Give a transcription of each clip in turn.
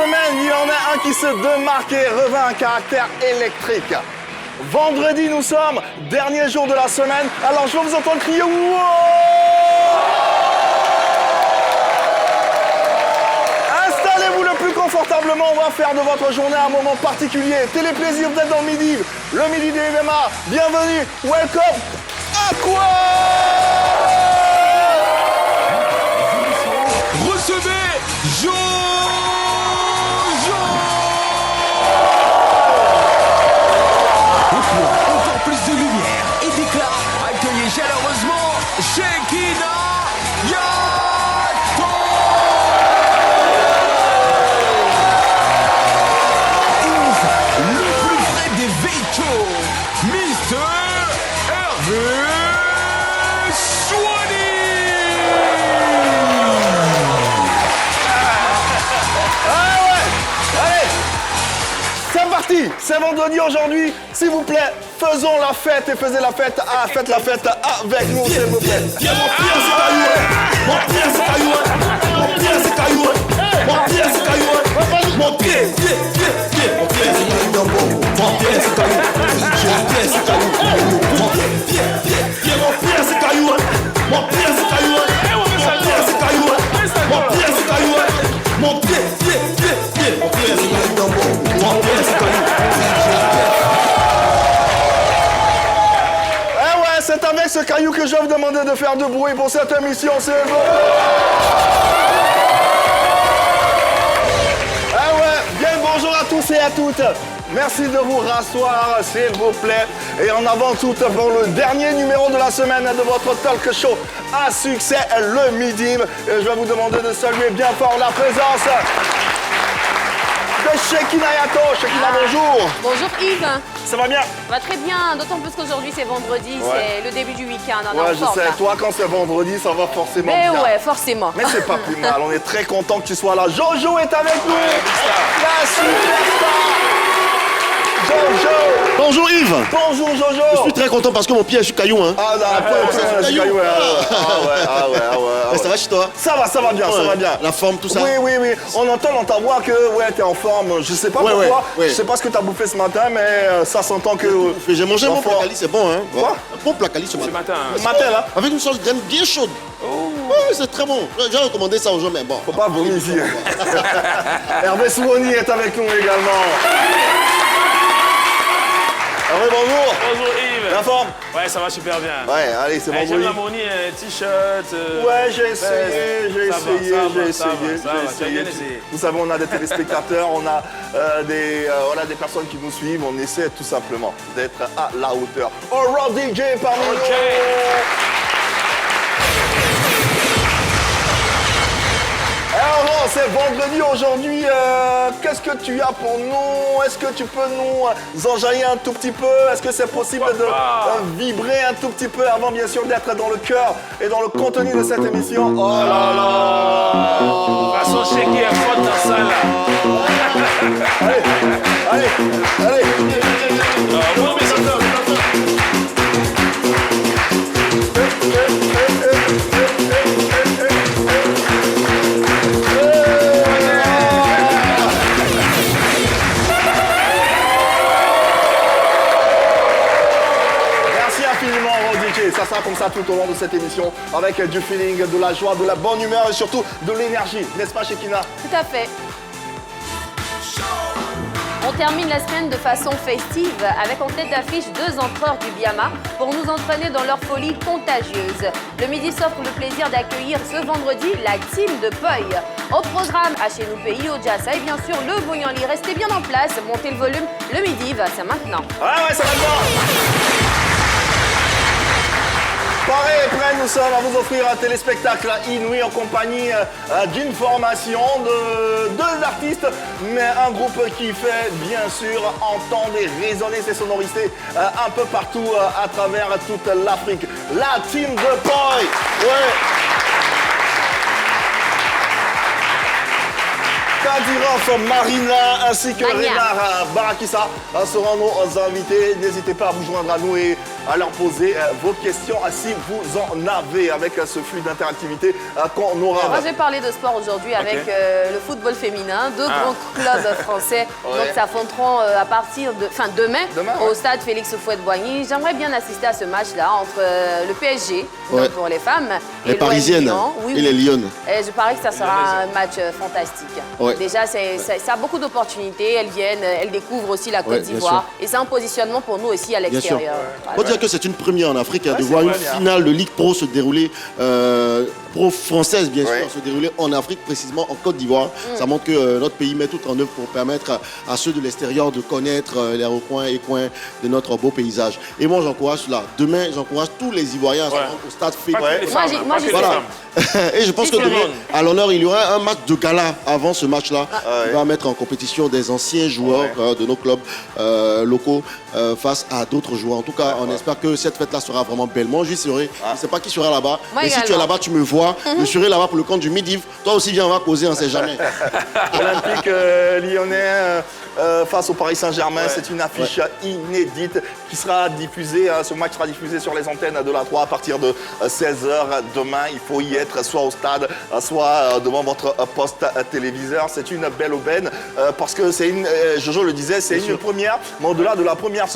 semaine, il y en a un qui se démarque et revêt un caractère électrique. Vendredi, nous sommes, dernier jour de la semaine, alors je vais vous entendre crier « Wow !» Installez-vous le plus confortablement, on va faire de votre journée un moment particulier. Téléplaisir, vous êtes dans le midi, le midi des MMA. Bienvenue, welcome à quoi? Recevez Jojo! Et pour encore plus de lumière et d'éclat, accueillez chaleureusement Shekina Yato! Le plus vrai des véhicules, Mr. Hervé Swani! C'est parti, c'est vendredi aujourd'hui. S'il vous plaît, faisons la fête et faites la fête avec nous, s'il vous plaît. Mon pied c'est caillou, mon pied c'est caillou, mon pied c'est caillou, mon pied c'est caillou, mon pied c'est caillou, mon pied c'est caillou, mon pied c'est caillou, mon pied c'est caillou, mon pied c'est caillou, mon pied c'est caillou, mon pied c'est caillou. Eh ouais, c'est avec ce caillou que je vais vous demander de faire de bruit pour cette émission, c'est bon. Eh ouais, bien bonjour à tous et à toutes. Merci de vous rasseoir, s'il vous plaît. Et en avant tout pour le dernier numéro de la semaine de votre talk show à succès, le Midi. Et je vais vous demander de saluer bien fort la présence de Shekina Yato. Shekina, bonjour. Bonjour Yves, Ça va bien? ça va très bien, d'autant plus qu'aujourd'hui c'est vendredi, Ouais. c'est le début du week-end, on est Ouais, en je forme, sais. là. Toi, quand c'est vendredi, ça va forcément Mais bien. ouais, forcément. Mais c'est pas plus mal, on est très content que tu sois là. Jojo est avec nous, la superstar. Jojo. Bonjour Yves. Bonjour Jojo. Je suis très content parce que mon pied est sur caillou, hein. Ah non, après, c'est caillou. Ah ouais. Ça va chez toi? Ça va bien, ça va bien. La forme, tout ça? Oui. On entend dans ta voix que t'es en forme. Je sais pas pourquoi. ouais. Je sais pas ce que t'as bouffé ce matin, mais ça s'entend que. J'ai mangé mon L'enfant. placali, c'est bon, hein. Quoi? Un bon placali ce matin. Ce matin là. Avec une sauce graine bien chaude. Ouais, c'est très bon. J'ai recommandé ça aux gens, mais bon. Faut pas vomir ici. Hervé Swani est avec nous également. Hervé, bonjour. Bonjour Yves. La forme? Ouais, ça va super bien. Ouais, allez, c'est J'aime vendredi. l'harmonie, t-shirt. Ouais, j'ai essayé. Ça va, tu as bien essayé. Vous savez, on a des téléspectateurs, on a des personnes qui nous suivent. On essaie tout simplement d'être à la hauteur. Aura DJ parmi nous. Alors, c'est vendredi aujourd'hui. Qu'est-ce que tu as pour nous? Est-ce que tu peux nous enjailler un tout petit peu? Est-ce que c'est possible de vibrer un tout petit peu avant, bien sûr, d'être dans le cœur et dans le contenu de cette émission? Oh là là! De toute façon, je sais qu'il y a faute dans ça là. Allez! Bon, mes auteurs. Merci infiniment, DJ. Ça sera comme ça tout au long de cette émission, avec du feeling, de la joie, de la bonne humeur et surtout de l'énergie. N'est-ce pas, Shekina? Tout à fait. On termine la semaine de façon festive avec en tête d'affiche 2 empereurs du Biama pour nous entraîner dans leur folie contagieuse. Le midi s'offre le plaisir d'accueillir ce vendredi la team de Peuil. Au programme, chez nous pays au Jassa et bien sûr le Boyanli. Restez bien en place, montez le volume, le midi va, c'est maintenant. Ouais, ça va bien. Pareil et prêt, nous sommes à vous offrir un téléspectacle inouï en compagnie d'une formation de 2 artistes, mais un groupe qui fait bien sûr entendre et résonner ses sonorités un peu partout à travers toute l'Afrique. La team de Peuil. Ouais. Kadyrov, Marina ainsi que Mania. Renard Barakissa seront nos invités. N'hésitez pas à vous joindre à nous et à leur poser vos questions si vous en avez avec ce flux d'interactivité qu'on aura. Moi, je vais parler de sport aujourd'hui avec le football féminin. Deux grands clubs français donc s'affronteront à partir de demain au stade Félix Houphouët-Boigny. J'aimerais bien assister à ce match-là entre le PSG donc pour les femmes les et Parisiennes oui, et les Lyonnes. Et je parie que ça sera un match fantastique. Ouais. Déjà, ça a beaucoup d'opportunités. Elles viennent, elles découvrent aussi la Côte d'Ivoire. Et c'est un positionnement pour nous aussi à l'extérieur. On peut dire que c'est une première en Afrique de voir une finale de Ligue Pro se dérouler, pro française bien sûr, se dérouler en Afrique, précisément en Côte d'Ivoire. Ça montre que notre pays met tout en œuvre pour permettre à ceux de l'extérieur de connaître les recoins et coins de notre beau paysage. Et moi, j'encourage cela. Demain, j'encourage tous les Ivoiriens à se rendre au stade Félix. Moi, j'y Voilà. Et je pense que demain, à l'honneur, il y aura un match de gala avant ce match-là. On va mettre en compétition des anciens joueurs de nos clubs locaux face à d'autres joueurs. En tout cas, on espère que cette fête-là sera vraiment belle. Moi, j'y serai. Je ne sais pas qui sera là-bas. Mais si tu es là-bas, tu me vois. Je serai là-bas pour le compte du Midi. Toi aussi, viens, on va causer, on ne sait jamais. Olympique lyonnais face au Paris Saint-Germain, c'est une affiche inédite qui sera diffusée. Ce match sera diffusé sur les antennes de la 3 à partir de 16h demain. Il faut y être soit au stade, soit devant votre poste téléviseur. C'est une belle aubaine parce que c'est une, Jojo le disait, c'est une première. Mais au-delà de la première,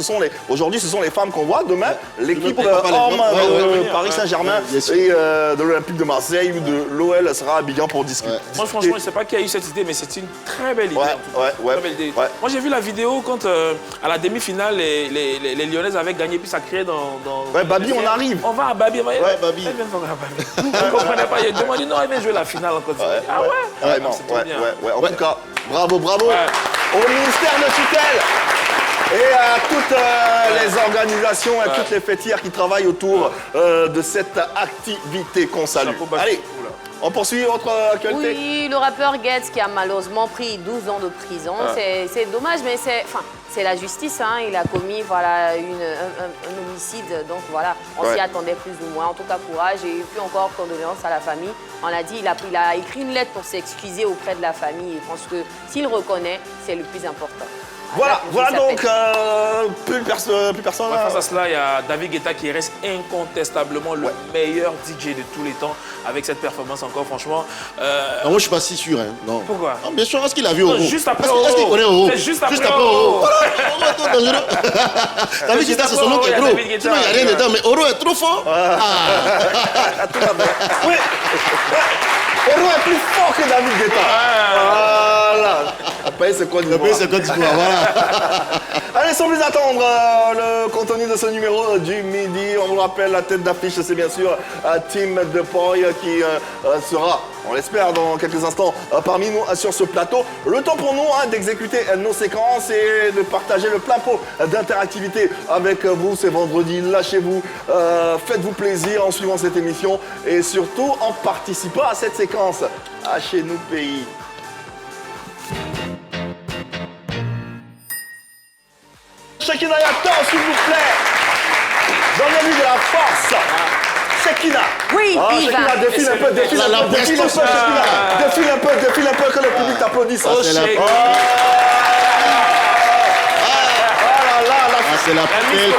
aujourd'hui, ce sont les femmes qu'on voit. Demain, l'équipe homme de Paris Saint-Germain et de l'Olympique de Marseille ou de l'OL sera à Abidjan pour discuter. Moi, franchement, je ne sais pas qui a eu cette idée, mais c'est une très belle idée. Très belle idée. Moi, j'ai vu la vidéo quand, à la demi-finale, les Lyonnaises avaient gagné, puis ça créait dans... Babi, on arrive. On va à Babi. Babi. Elle vient de Babi. Je ne comprenais pas. Il m'a dit non, elle vient jouer la finale encore. Ah ouais? Vraiment, En tout cas, bravo au ministère de tutelle et à toutes les organisations, à toutes les fêtières qui travaillent autour de cette activité qu'on salue. Allez, on poursuit autre actualité. Oui, le rappeur Getz qui a malheureusement pris 12 ans de prison. C'est dommage, mais c'est la justice. Hein. Il a commis un homicide. Donc voilà, on s'y attendait plus ou moins. En tout cas, courage et puis encore condoléances à la famille. On l'a dit, il a écrit une lettre pour s'excuser auprès de la famille. Et je pense que s'il reconnaît, c'est le plus important. Voilà donc, plus personne. Face à cela, il y a David Guetta qui reste incontestablement le meilleur DJ de tous les temps avec cette performance encore, franchement. Non, moi, je ne suis pas si sûr. Hein. Non. Pourquoi? Non, bien sûr, est-ce qu'il a vu Oro? Juste après Est-ce qu'il connaît Oro? C'est juste après Oro. David Guetta, c'est son nom qui est gros. Sinon, il n'y a rien dedans, mais Oro est trop fort. Oui. Oro est plus fort que David Guetta. Voilà. Après, c'est quoi Le pays, c'est Côte d'Ivoire, voilà. Allez, sans plus attendre, le contenu de ce numéro du Midi. On vous rappelle, la tête d'affiche, c'est bien sûr Tim DePoy qui sera, on l'espère, dans quelques instants parmi nous sur ce plateau. Le temps pour nous d'exécuter nos séquences et de partager le plein pot d'interactivité avec vous. C'est vendredi, lâchez-vous, faites-vous plaisir en suivant cette émission et surtout en participant à cette séquence. À chez nous pays. Shekina Yator, s'il vous plaît. Donnez-lui de la force. Shekina. Oui, Shekina, défile un peu, défile un peu, que le public t'applaudisse. Oh, Shekina. C'est la poupée.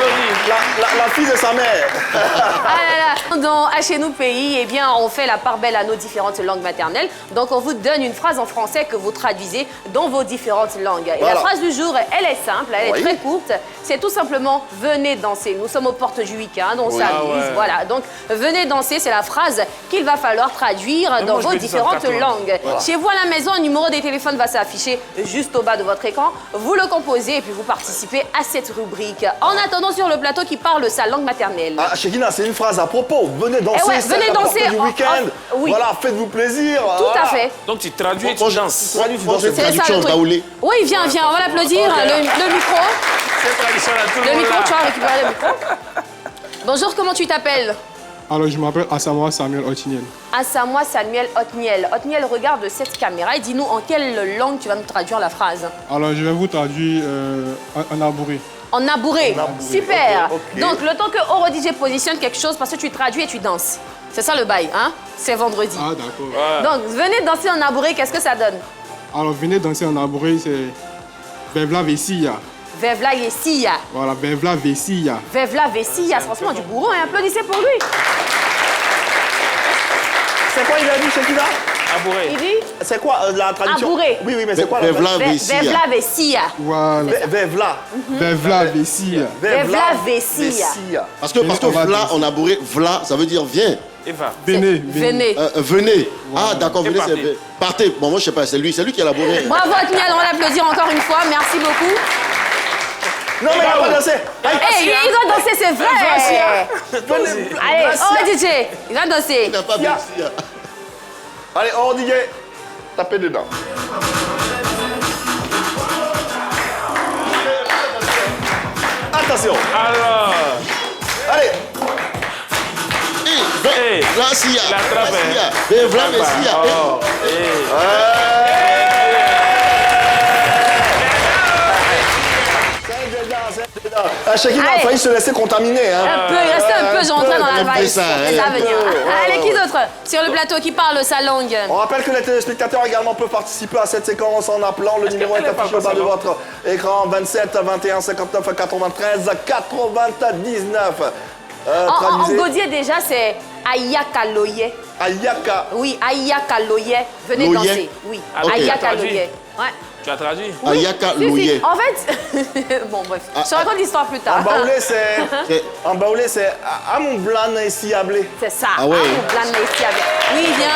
La fille de sa mère. Dans Chez nous pays, eh bien, on fait la part belle à nos différentes langues maternelles. Donc, on vous donne une phrase en français que vous traduisez dans vos différentes langues. Et la phrase du jour, elle est simple, elle est très courte. C'est tout simplement « Venez danser ». Nous sommes aux portes du week-end, on s'amuse. Voilà, donc « Venez danser », c'est la phrase qu'il va falloir traduire dans vos différentes langues. Chez vous à la maison, un numéro des téléphones va s'afficher juste au bas de votre écran. Vous le composez et puis vous participez à cette rubrique. En attendant, sur le plateau qui parle sa langue maternelle. Shekina, c'est une phrase à propos. Venez danser, venez danser du week-end. Oui. Voilà, faites-vous plaisir. Tout à fait. Donc tu traduis et tu danses. C'est traduction baoulée. Oui, viens, on va l'applaudir. Le micro. C'est traditionnel, tout le Le monde micro, là. tu vas récupérer le micro. Bonjour, comment tu t'appelles? Alors, je m'appelle Asamoah Samuel Otiniel. Asamoah Samuel Otniel. Otniel, regarde cette caméra et dis-nous en quelle langue tu vas nous traduire la phrase. Alors, je vais vous traduire en abouré. En abouré. Super. Ok. Donc, le temps que Oro DJ positionne quelque chose, parce que tu traduis et tu danses. C'est ça le bail, hein? C'est vendredi. Ah, d'accord. Donc, venez danser en abouré, qu'est-ce que ça donne? Alors, venez danser en abouré, c'est Bevla Vessia. Vevla Yessia. Voilà, Vevla Vessia. Vevla Vessia, c'est franchement du bourreau, hein. Applaudissez pour lui. C'est quoi il a dit, Shekina? Abouré. Il dit C'est quoi la traduction? Abouré. Oui, mais c'est quoi la Vevla traduction? Vessia. Vevla Vessia. Voilà. Vevla. Vessia Vessia. Vevla Vessia. Parce que vla, on a bourré, vla, ça veut dire viens. Eva. Venez. Venez. Venez. Ah, d'accord, Et venez, partez. c'est... Partez. Bon, moi, je sais pas, c'est lui qui a labouré. Bravo à Knial, on va l'applaudir encore une fois. Merci beaucoup. Non, mais il va pas danser. Hey, il doit danser, c'est vrai. Allez, oh DJ, il va danser. Il n'a pas Sia. Vessia. Allez, oh DJ, tapez dedans. Attention. Alors. Allez. Hey. Vla Sia. La trappe, Vevla Vessia. Oh. Shekina a Allez. failli se laisser contaminer. Hein. Un peu, il restait un peu, j'entrais dans la un peu vibe. ça, Ça va un venir. Allez, qui d'autre sur le plateau qui parle sa langue? On rappelle que les téléspectateurs également peuvent participer à cette séquence en appelant. Le numéro est affiché au bas de votre écran. 27 21 59 93 99. En gaudier déjà, c'est Ayaka Loye. Ayaka. Oui, Ayaka Loye. Venez Loye. danser. Oui, Ok. Ayaka Traduit. Loye. Ouais. Tu as traduit? Ayaka Si, si. Loye. En fait, bon bref, je te raconte l'histoire plus tard. En baoulé, c'est Amon Blan ici ablé. C'est ça. Ah ouais. Oui, viens.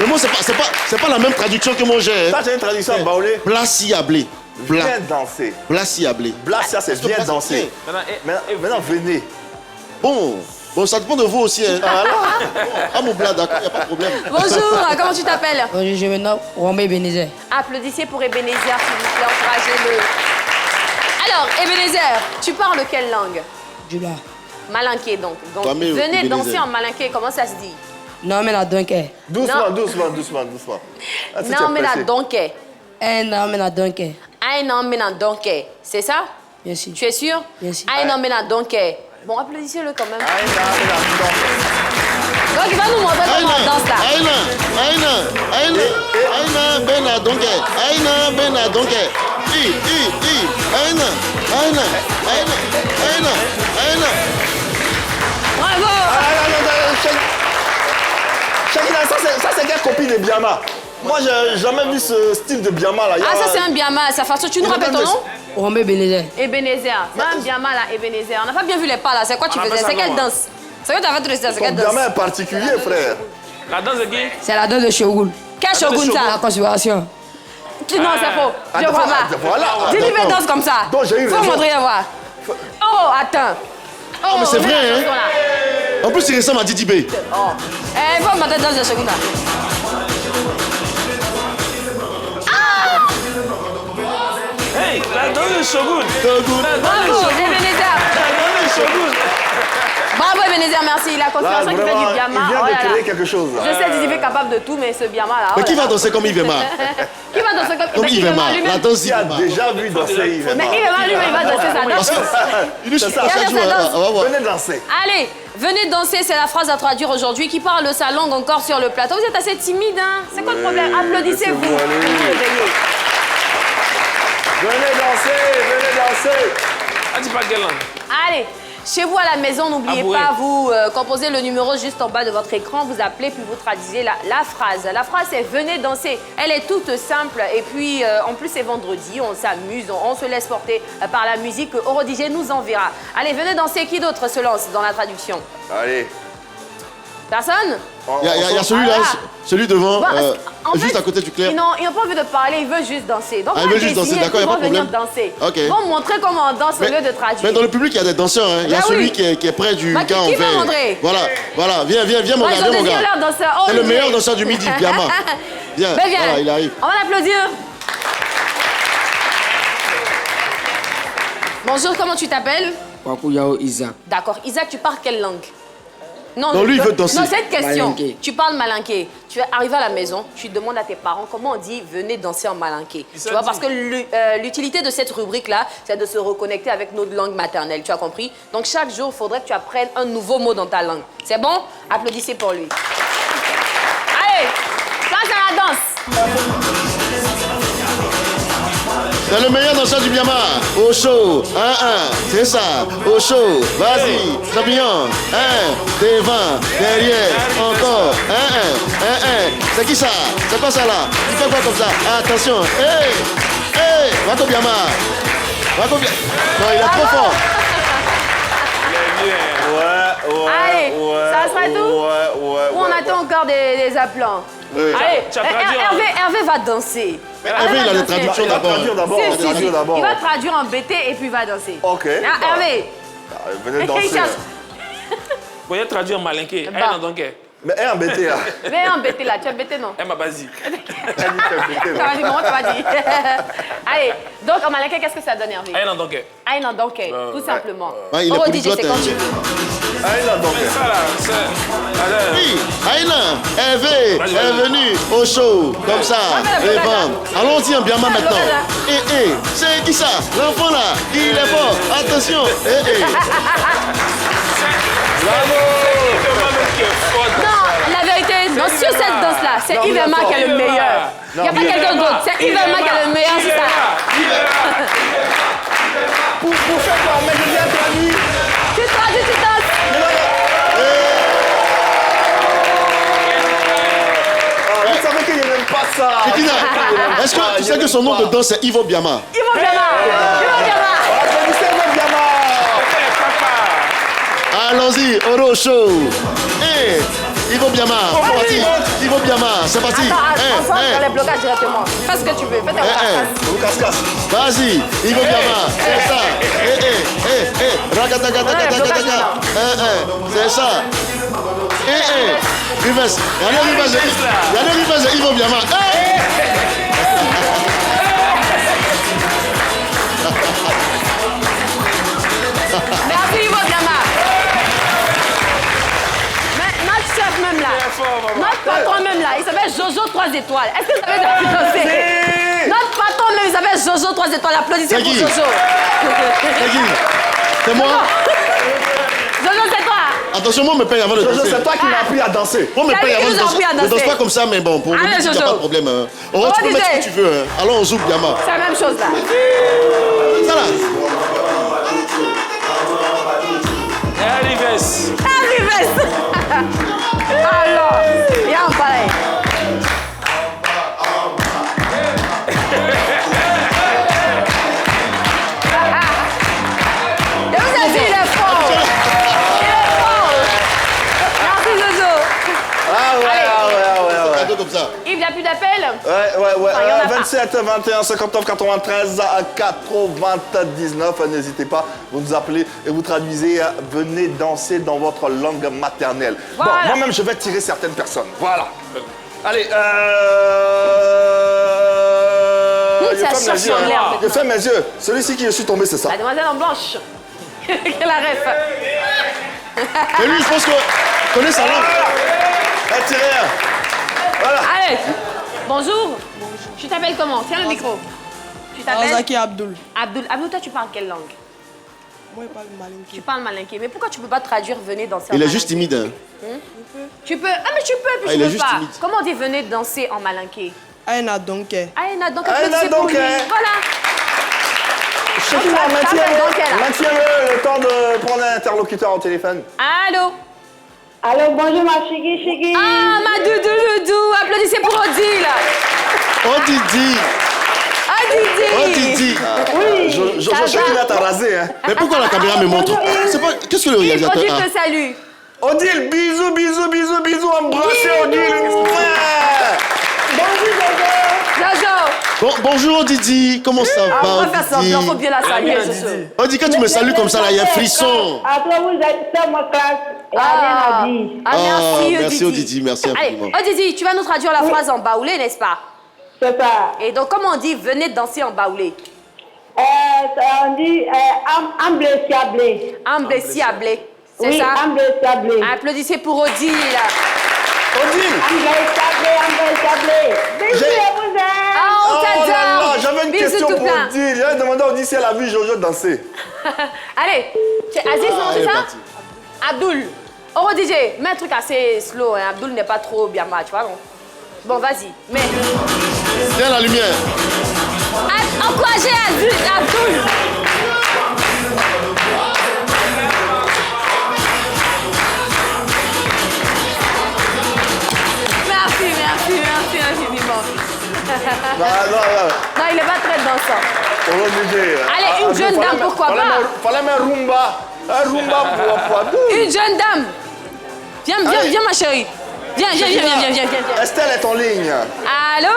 Mais moi, c'est pas la même traduction que moi j'ai. Ça, c'est une traduction en baoulé. Bla Siablé. Bla. Viens danser. Bla Siablé. Bla, ça, c'est viens danser. Maintenant, venez. Bon, ça dépend de vous aussi. Hein. Ah, mon blanc, d'accord, il n'y a pas de problème. Bonjour, comment tu t'appelles? Bonjour, je me nomme Romain Ebenezer. Applaudissez pour Ebenezer, s'il vous plaît, encouragez-le. Alors, Ebenezer, tu parles quelle langue? Djoula. Malinké, donc. Toi, mais Venez Ebenezer. danser en malinké, comment ça se dit? Non, mais la donke. Doucement, Non. doucement. Ah, si tu es Non, mais la pressé. donké. Non, mais la donke. Aïe, non, mais la donké. C'est ça? Bien sûr. Tu es sûr? Bien sûr. Aïe, non, mais la donké. Bon, applaudissez-le quand même. Aïe, non. Donc, il va nous montrer comment on danse là. Aïna, Bena, Donke. Aïna, Bena, Donke. Aïna. Bravo! Shekina, ça c'est quelle copie de Biama? Moi, j'ai jamais vu ce style de Biama là. Ah, ça c'est un Biama, ça façon. Tu nous rappelles ton nom? Romain Ebenezer. Ebenezer. C'est un Biama là, Ebenezer. On n'a pas bien vu les pas là. C'est quoi tu On a faisais? pas C'est ça, quelle non. danse? C'est quoi tu as fait c'est Ton quelle danse? Biama est particulier, frère. La danse de qui? C'est la danse de Shogun. Quel shogun La ça? conspiration. Non, c'est faux. Je Attends, vois pas. voilà. Dis-lui d'accord. fais danse comme ça. Donc, j'ai eu Faut raison. montrer voir. Oh, attends. Oh, mais c'est remets vrai, la hein. chanson, là. En plus, il ressemble à Didi B. Oh. Eh, faut montrer danse de shogun là. Hey, la danse de Shogun. Bravo, Ebenezer. La danse de Shogun. Bravo, Ebenezer, merci. La Là, conspiration qui fait vraiment, du Biama. il vient Oh de là là. créer quelque chose là. Je sais, Didi est capable de tout, mais ce Biama là. Mais oh qui là va là. danser comme Yvema? Qui va danser comme Comme Yvema. lui-même. La danse Qui a Yvema. déjà vu danser Yvema? Mais Yvema lui-même, il va danser sa danse. Il nous C'est suit ça. à chaque jour. On va voir. Venez danser. Allez, venez danser, c'est la phrase à traduire aujourd'hui. Qui parle sa langue encore sur le plateau? Vous êtes assez timide, hein? C'est quoi le problème? Applaudissez-vous. laissez-vous aller. Réveillez. Venez danser. Ah, tu parles quelle langue? Allez, chez vous à la maison, n'oubliez Avouez. pas, vous composez le numéro juste en bas de votre écran, vous appelez, puis vous traduisez la phrase. La phrase, c'est « Venez danser ». Elle est toute simple. Et puis, en plus, c'est vendredi, on s'amuse, on se laisse porter par la musique. Oro DJ nous enverra. Allez, venez danser. Qui d'autre se lance dans la traduction? Allez. Personne? Il y a celui-là, Voilà. celui devant, Bon, en juste fait, à côté du clair. Ils n'ont pas envie de parler, ils veulent juste danser. Donc, Ah, on ils va veulent juste danser, désigner, d'accord, ils y a pas vont de venir problème. danser. Ok. Ils vont montrer comment on danse au lieu de traduire. Mais dans le public, il y a des danseurs. Hein. Il y a Ben celui oui. qui est près du Bah, gars en qui va vert. montrer? Voilà, viens mon Ouais, gars, ils ont viens mon désigné gars. leur danseur. Oh, C'est le Olivier. meilleur danseur du midi, Biama. Viens, Ben, viens. voilà, il arrive. On va l'applaudir. Bonjour, comment tu t'appelles? Wakuyao Isaac. D'accord. Isaac, tu parles quelle langue? Non, lui, il veut danser. Non, cette question. Malinké. Tu parles malinké. Tu es arrivé à la maison, tu demandes à tes parents comment on dit venez danser en malinké. Tu vois, parce que l'utilité de cette rubrique-là, c'est de se reconnecter avec notre langue maternelle. Tu as compris? Donc chaque jour, il faudrait que tu apprennes un nouveau mot dans ta langue. C'est bon? Applaudissez pour lui. Allez, place à la danse. C'est le meilleur danseur du Biama. Au chaud. 1-1. C'est ça. Au chaud. Vas-y. Champignon. 1. Devant. Derrière. Encore. 1-1. C'est qui ça? C'est quoi ça là? Il fait quoi comme ça? Attention. Hey. Hey. Va-t'au Biama. Va-t'au Biama. Non, il est trop fort. Allez, ça sera tout? Ou on attend encore des applants? Allez, Hervé va danser. Hervé, il a les traductions d'abord. Il va traduire en BT et puis il va danser. Ok. Hervé. Venez danser. Vous pouvez traduire en malinké. Mais un BT là. Mais un BT là, tu as BT non? Elle m'a basi. Ça va dire, comment tu vas dire? Allez, donc en malinké, qu'est-ce que ça donne, Hervé? Aïe, non, donc. Aïe, non, donc, tout simplement. Il est Oh, DJ, c'est quand tu veux. Aïe, non, donc. Ça là, c'est. Oui, Aïna, Hervé est venu au show, comme ça, et bon. Allons-y en Biama maintenant. C'est qui ça? L'enfant là, il est fort, attention. Bravo. Non, la vérité, non, sur cette danse-là, c'est Yves Emma qui est le meilleur. Il n'y a pas quelqu'un d'autre, c'est Yves Emma qui est le meilleur, c'est ça. Pour faire quoi? Mais je viens traduire. Tu traduis, tu danses. Vous savez qu'il n'aime pas ça. Est-ce que tu sais que son nom de danse c'est Ivo Biama? Ivo Biama. Ivo Biama. Applaudissez Ivo Biama. Allons-y, Oro Show. Ivo Biama, c'est parti. Ivo Biama, c'est parti. Attends, dans les blocages directement. Fais ce que tu veux, fais ta casse. Vas-y, Ivo Biama, c'est ça. C'est ça. Reverse. Regardez reverse de Ivo Biama. Merci Ivo Biama. Mais notre chef même là, notre patron même là, il s'appelle Jojo 3 étoiles. Est-ce que vous savez danser? Notre patron même, il s'appelle Jojo 3 étoiles. Applaudissez pour Jojo. C'est qui? C'est moi? Jojo, c'est toi. Attention, moi, me paye avant de danser. C'est toi qui m'as appris à danser. Moi, me paye avant de danser. Ne danse pas comme ça, mais bon, pour le musique, il n'y a pas de problème. Tu peux mettre ce que tu veux. Allons, on zouk, Biama. C'est la même chose là. Ça là. Arrives. Alors, il y a un pareil. Et vous avez vu, il est fort. Merci Jojo. Cadeau comme ça. Yves, il n'y a plus d'appel? Ouais. Enfin, il y en a 27 21 59 93 99. N'hésitez pas, vous nous appelez et vous traduisez. Venez danser dans votre langue maternelle. Voilà. Bon, moi-même, je vais tirer certaines personnes. Voilà. Allez, je ferme mes yeux. Celui-ci qui je suis tombé, c'est ça. La demoiselle en blanche. Quelle la ref. Et lui, je pense qu'on connaît sa langue. Attirez. Voilà. Allez, bonjour. Tu t'appelles comment? Tiens le micro. Tu t'appelles? Zaki Abdul. Abdul, toi, tu parles quelle langue? Moi, je parle malinké. Tu parles malinké. Mais pourquoi tu peux pas traduire venez danser en Il est malinké? juste timide. Hein. Tu peux. Ah, mais tu peux, puis il tu est peux juste pas. timide. Comment on dit venez danser en malinké? Aïna Donke. Aïna, donc Aïna, c'est pour lui. donc, Voilà. Maintiens-le le temps de prendre un interlocuteur au téléphone. Allô? Allô, bonjour ma Chigi. Ah, ma doudou. Applaudissez pour Odile. Oh Didi. Oh Didi. Oui. Jojo Shekina t'a rasé, hein. Mais pourquoi la caméra me montre? C'est pas. Qu'est-ce que le réalisateur Odile a? te salue. Odile, bisous, embrassez Odile. Bonjour, Jojo. Bonjour Didi, comment ça va? On va faire semblant, faut bien la saluer, Jojo. On dit quand tu me salues comme ça, là, il y a un frisson. Après, vous êtes dans ma classe. Il n'y a rien à dire. Merci, merci Odidi, merci infiniment. Allez, Odidi, tu vas nous traduire la phrase en baoulé, n'est-ce pas? C'est ça. Et donc, comment on dit venez danser en baoulé? On dit emblessiablé. Emblessiablé. C'est Oui, ça? emblessiablé. Applaudissez pour Odile. Odile. Emblessiablé. Bisous, vous êtes. Ah, on t'adore. J'avais une Bisous question tout pour plein. Odile. J'avais demandé à Odile si elle a vu Jojo danser. Allez, c'est Aziz, non, c'est elle est ça? partie. Abdul. Oh, DJ, mets un truc assez slow. Hein. Abdul n'est pas trop bien match, tu vois, non? Bon, vas-y, mais... Tiens la lumière. Encouragez ensemble. On va obliger. Allez, une jeune dame, pourquoi pas? Fallait mettre rumba. Un rumba pour deux. Une jeune dame. Viens, ma chérie. Viens. Estelle est en ligne. Allô?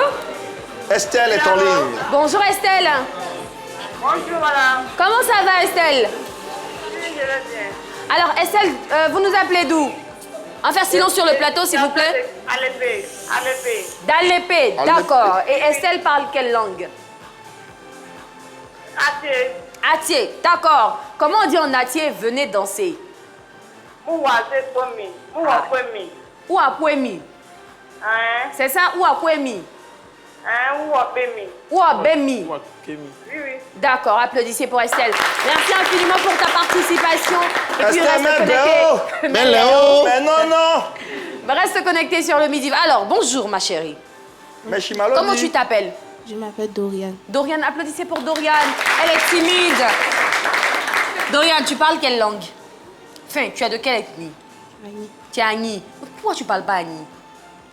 Estelle est en ligne. Bonjour Estelle. Bonjour, madame. Comment ça va Estelle? Oui, je vais bien. Alors Estelle, vous nous appelez d'où? On va faire silence sur le plateau s'il vous plaît. À l'épée. D'Alépé, d'accord. Et Estelle parle quelle langue? Atié. Atié, d'accord. Comment on dit en atié, venez danser? Moua, c'est Pomi. Moua, Pomi. Ou à Pouemi? Hein? C'est ça, ou à Pouemi? Hein? Moua, Pémi. Ou à Bemi? Oui. D'accord, applaudissez pour Estelle. Merci infiniment pour ta participation. Et puis Estelle, reste connecté. mais Léo. Mais non. Reste connecté sur le Midi. Alors, bonjour ma chérie. Mais Chimalo Comment dit- tu t'appelles? Je m'appelle Dorian. Dorian, applaudissez pour Dorian. Elle est timide. Dorian, tu parles quelle langue? Enfin, tu es de quelle ethnie? Agni. Tu es Agni. Pourquoi tu parles pas Agni?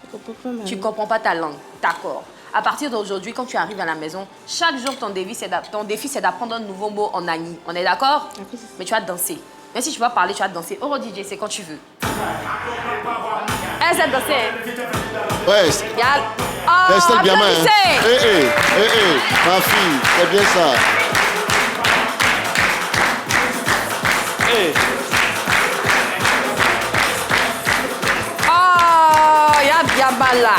Je comprends pas ma Tu langue. comprends pas ta langue. D'accord. À partir d'aujourd'hui, quand tu arrives à la maison, chaque jour, ton défi, c'est d'apprendre un nouveau mot en Agni. On est d'accord? Mais tu vas danser. Même si tu vas parler, tu vas danser. Euro DJ, c'est quand tu veux. Elle sait danser. Ouais, Regarde. Oh, Estelle Biama. Hein. applaudissez. Ma fille, c'est bien ça. Oh, il y a bien mal là.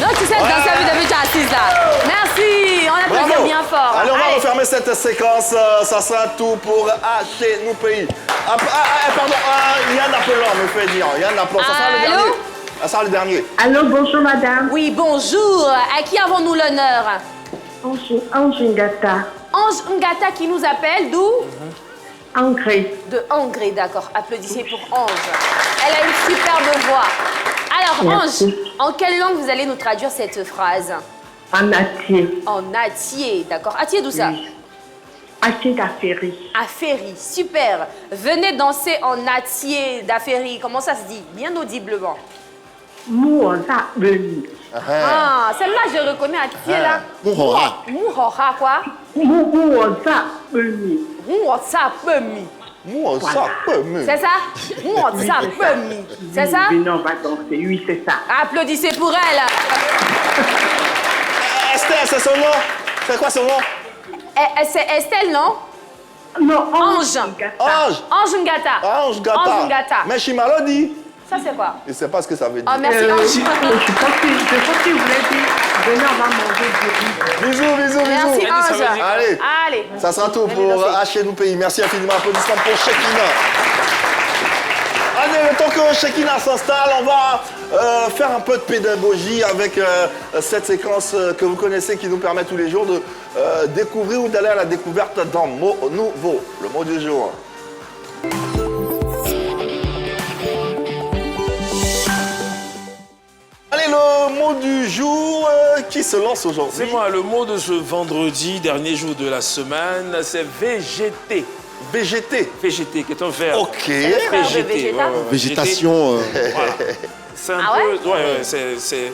Donc tu sais danser avec depuis que tu es assise là. Merci. On applaudit Bravo. bien fort. Allez, on va refermer cette séquence. Ça sera tout pour Haché nous pays. Pardon, Yann Appelant me fait dire. Yann Appelant, ça sera le Allô? dernier. Ça sera le dernier. Allô, bonjour, madame. Oui, bonjour. À qui avons-nous l'honneur? Ange Ngata. Ange Ngata qui nous appelle d'où? Angré. De Angré, d'accord. Applaudissez pour Ange. Elle a une superbe voix. Alors, Merci. Ange, en quelle langue vous allez nous traduire cette phrase? En Atié. En atié, d'accord. Atié, d'où ça? Atié d'Aféry. Aféry, super. Venez danser en atié d'Aféry. Comment ça se dit? Bien audiblement. Mouaza Beni. Ah, celle-là, je reconnais atié là. Mouhora. Mouhora, quoi? Mouaza Beni. Mouhora, pemi. Moi, ça peut mieux. C'est ça? Mouhora, pemi. C'est ça? Oui, on va danser. Oui, c'est ça. Applaudissez pour elle. Estelle, c'est son nom. C'est quoi son nom? C'est Estelle, non? Non, Ange. Ange. Ange Ngata. Ange Gata. Ange Ngata. Mais Chimalo dit. Ça, c'est quoi? Je ne sais pas ce que ça veut dire. Oh, merci, Je Ange. pense qu'il voulait dire, venez, on va manger du riz. Bisous. Merci, Ange. Allez. Allez. Ça sera tout Venez pour danser. Haché nous pays. Merci infiniment. Applaudissements pour Shekina. Allez, le temps que Shekina s'installe, on va faire un peu de pédagogie avec cette séquence que vous connaissez qui nous permet tous les jours de découvrir ou d'aller à la découverte d'un mot nouveau. Le mot du jour. Allez, le mot du jour qui se lance aujourd'hui. C'est moi, le mot de ce vendredi, dernier jour de la semaine, c'est VGT. VGT. VGT, qui est un verbe. Ok. frère de Végéta. Végétation. Voilà. C'est un Ah peu... Ouais, c'est...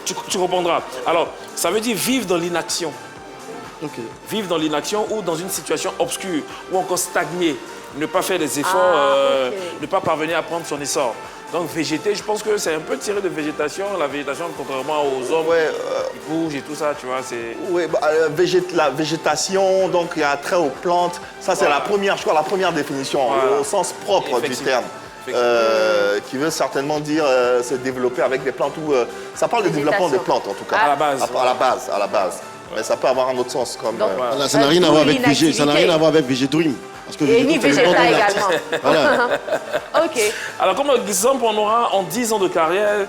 Tu comprendras. Alors, ça veut dire vivre dans l'inaction. Ok. Vivre dans l'inaction ou dans une situation obscure, ou encore stagner, ne pas faire des efforts, ok. ne pas parvenir à prendre son essor. Donc végéter, je pense que c'est un peu tiré de végétation. La végétation, contrairement aux hommes qui bougent et tout ça, tu vois, c'est... Oui, la végétation, donc il y a trait aux plantes. Ça, c'est la première, je crois, la première définition, Voilà. au sens propre du terme. Qui veut certainement dire se développer avec des plantes ou... ça parle de développement des plantes, en tout cas. À la base. À la base. Mais ça peut avoir un autre sens, comme... Donc, Voilà, ça n'a rien à voir avec VG, ça n'a rien à voir avec VG Dream. Parce que Et VG ni Dream, c'est le nom Végéta d'un artiste. également. Voilà. Ok. Alors, comme exemple, on aura en 10 ans de carrière,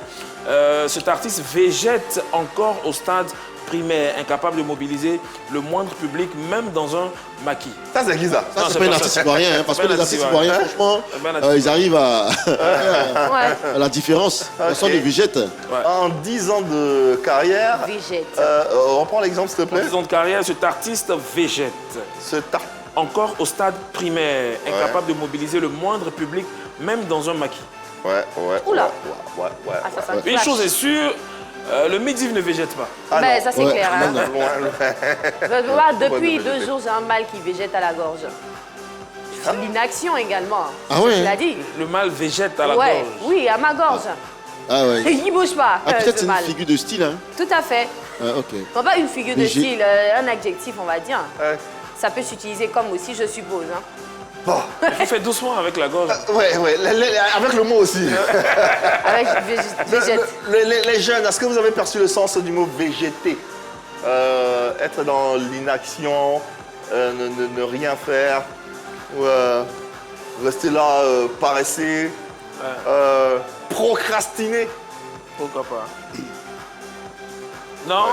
cet artiste végète encore au stade primaire, incapable de mobiliser le moindre public, même dans un maquis. Ça, c'est qui ça? Ça, c'est pas un artiste ivoirien, hein, parce que les artistes ivoiriens, franchement, ils arrivent à la différence. La sorte de Végète. En 10 ans de carrière, reprends l'exemple, s'il te plaît. En 10 ans de carrière, cet artiste végète. Encore au stade primaire, incapable de mobiliser le moindre public, même dans un maquis. Oula. Une chose est sûre, le Midiv ne végète pas. Ben, ça, c'est clair. Hein. Depuis 2 jours, j'ai un mal qui végète à la gorge. L'inaction également. Ah ouais? Tu l'as dit. Le mal végète à la gorge. Oui, à ma gorge. Ah ouais. Il ne bouge pas. Peut-être c'est une figure de style, hein? Tout à fait. Ok. Non, pas une figure de style, un adjectif, on va dire. Ça peut s'utiliser comme aussi, je suppose. Hein. Bon. Il faut faire doucement avec la gorge. Avec le mot aussi. Avec végète. Les jeunes, est-ce que vous avez perçu le sens du mot végéter? Être dans l'inaction, ne rien faire, ou rester là, paresser, procrastiner. Pourquoi pas? Non?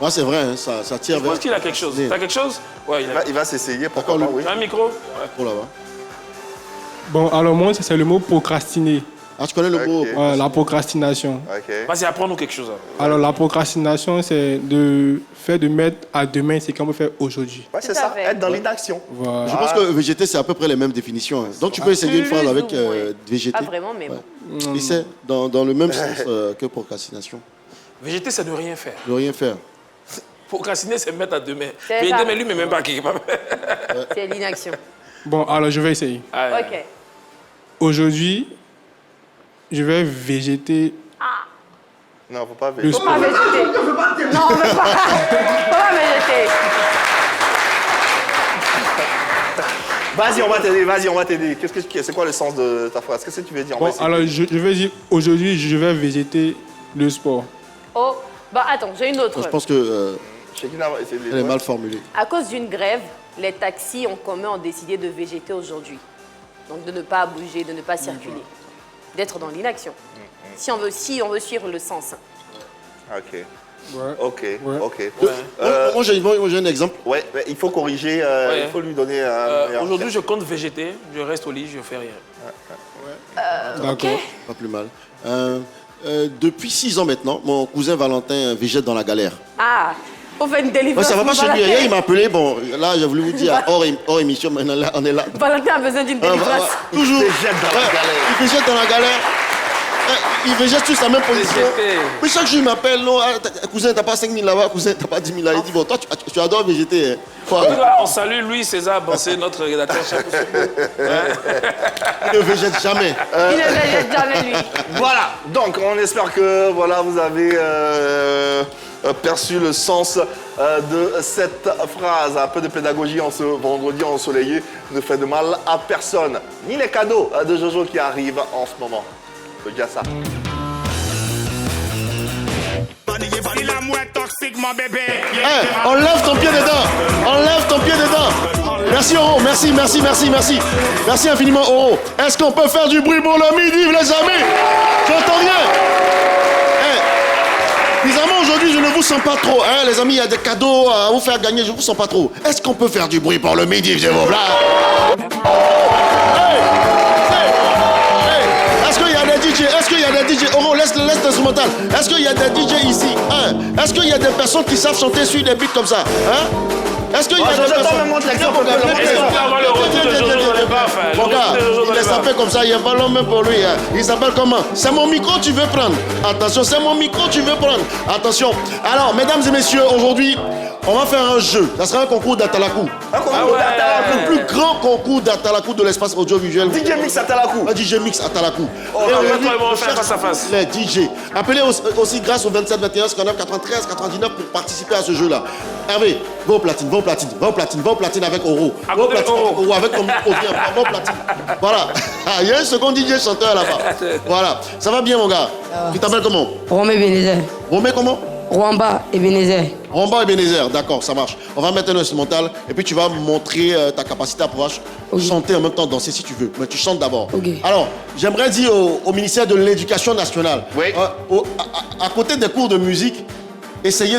Ouais, c'est vrai, hein, ça tire vers... Je pense qu'il a quelque chose. T'as quelque chose? Ouais, il va s'essayer, pourquoi pas, oui. Un micro? Pour là-bas. Bon, alors moi, c'est le mot procrastiner. Ah, tu connais le mot? La procrastination. Vas-y, apprends-nous quelque chose. Alors, la procrastination, c'est de mettre à demain ce qu'on peut faire aujourd'hui. Ouais, c'est ça, être dans l'inaction. Voilà. Je pense que végéter, c'est à peu près les mêmes définitions. Hein. Donc, tu peux essayer une phrase avec végéter. Pas vraiment, mais bon. Et c'est dans le même sens que procrastination. Végéter, c'est de rien faire. De rien faire. Procrastiner, c'est mettre à demain. C'est ça. Mais lui, mais même pas quelque part. C'est l'inaction. Bon, alors je vais essayer. Ok. Aujourd'hui, je vais végéter. Non, faut pas végéter. Faut pas végéter. Non, on veut pas. Faut pas végéter. Vas-y, on va t'aider. C'est quoi le sens de ta phrase? Qu'est-ce que tu veux dire? Bon, alors je vais dire, aujourd'hui, je vais végéter le sport. Oh, bah attends, j'ai une autre. Je pense que elle est mal formulée. À cause d'une grève, les taxis en commun ont décidé de végéter aujourd'hui. Donc de ne pas bouger, de ne pas circuler. D'être dans l'inaction. Si on veut suivre le sens. Ok. Ouais. Ok. Moi, j'ai un exemple. Ouais, il faut corriger, il faut lui donner un... Aujourd'hui, je compte végéter, je reste au lit, je fais rien. D'accord. Pas plus mal. Depuis 6 ans maintenant, mon cousin Valentin végète dans la galère. Ah, on fait une délivrance. Ça va pas chez lui. Hier, il m'a appelé. Bon, là, j'ai voulu vous dire, hors émission, maintenant, là, on est là. Valentin a besoin d'une délivrance. Toujours. Il végète dans la galère. Il végète sur sa même position. Puis chaque jour, il m'appelle. Non, cousin, t'as pas 5 000 là-bas. Cousin, t'as pas 10 000 là. Il dit, bon, toi, tu adores végéter. Hein. On salue Louis César Bansé, notre rédacteur chef. Il ne végète jamais. Il ne végète jamais, lui. Voilà, donc on espère que vous avez perçu le sens de cette phrase. Un peu de pédagogie en ce vendredi ensoleillé ne fait de mal à personne. Ni les cadeaux de Jojo qui arrivent en ce moment. Je dis ça. Enlève ton pied dedans. Enlève ton pied dedans. Merci Oro, merci infiniment Oro. Est-ce qu'on peut faire du bruit pour le midi, les amis? J'entends bien. Bizarrement, aujourd'hui, je ne vous sens pas trop. Hein, les amis, il y a des cadeaux à vous faire gagner, je ne vous sens pas trop. Est-ce qu'on peut faire du bruit pour le midi, s'il vous plaît? Est-ce qu'il y a des DJ? Est-ce qu'il y a des DJ? Oro, laisse l'instrumental. Est-ce qu'il y a des DJ ici? Hein? Est-ce qu'il y a des personnes qui savent chanter sur des beats comme ça? Hein? Est-ce qu'il y a des personnes... Mon gars, il s'appelle comme ça, il y a un ballon même pour lui. Hein. Il s'appelle comment? C'est mon micro tu veux prendre. Attention, c'est mon micro tu veux prendre. Attention. Alors, mesdames et messieurs, aujourd'hui, on va faire un jeu. Ça sera un concours d'Atalakou. Un concours d'Atalakou. Le plus grand concours d'Atalakou de l'espace audiovisuel. DJ Mix Atalakou. DJ Mix Atalakou. Ils vont faire face à face. Les DJ. Appelez aussi grâce au 27 21 59 93 99 pour participer à ce jeu-là. Hervé, va au platine avec Oro. Va au platine avec ton micro. Va au platine. Voilà. Il y a un second DJ chanteur là-bas. Voilà. Ça va bien, mon gars? Tu t'appelles comment? Romé Bénézer. Romé comment? Rwamba Ebenezer. Rwamba Ebenezer, d'accord, ça marche. On va mettre un instrumental et puis tu vas montrer ta capacité à pouvoir chanter en même temps, danser si tu veux. Mais tu chantes d'abord. Okay. Alors, j'aimerais dire au ministère de l'Éducation nationale, oui. À côté des cours de musique, essayer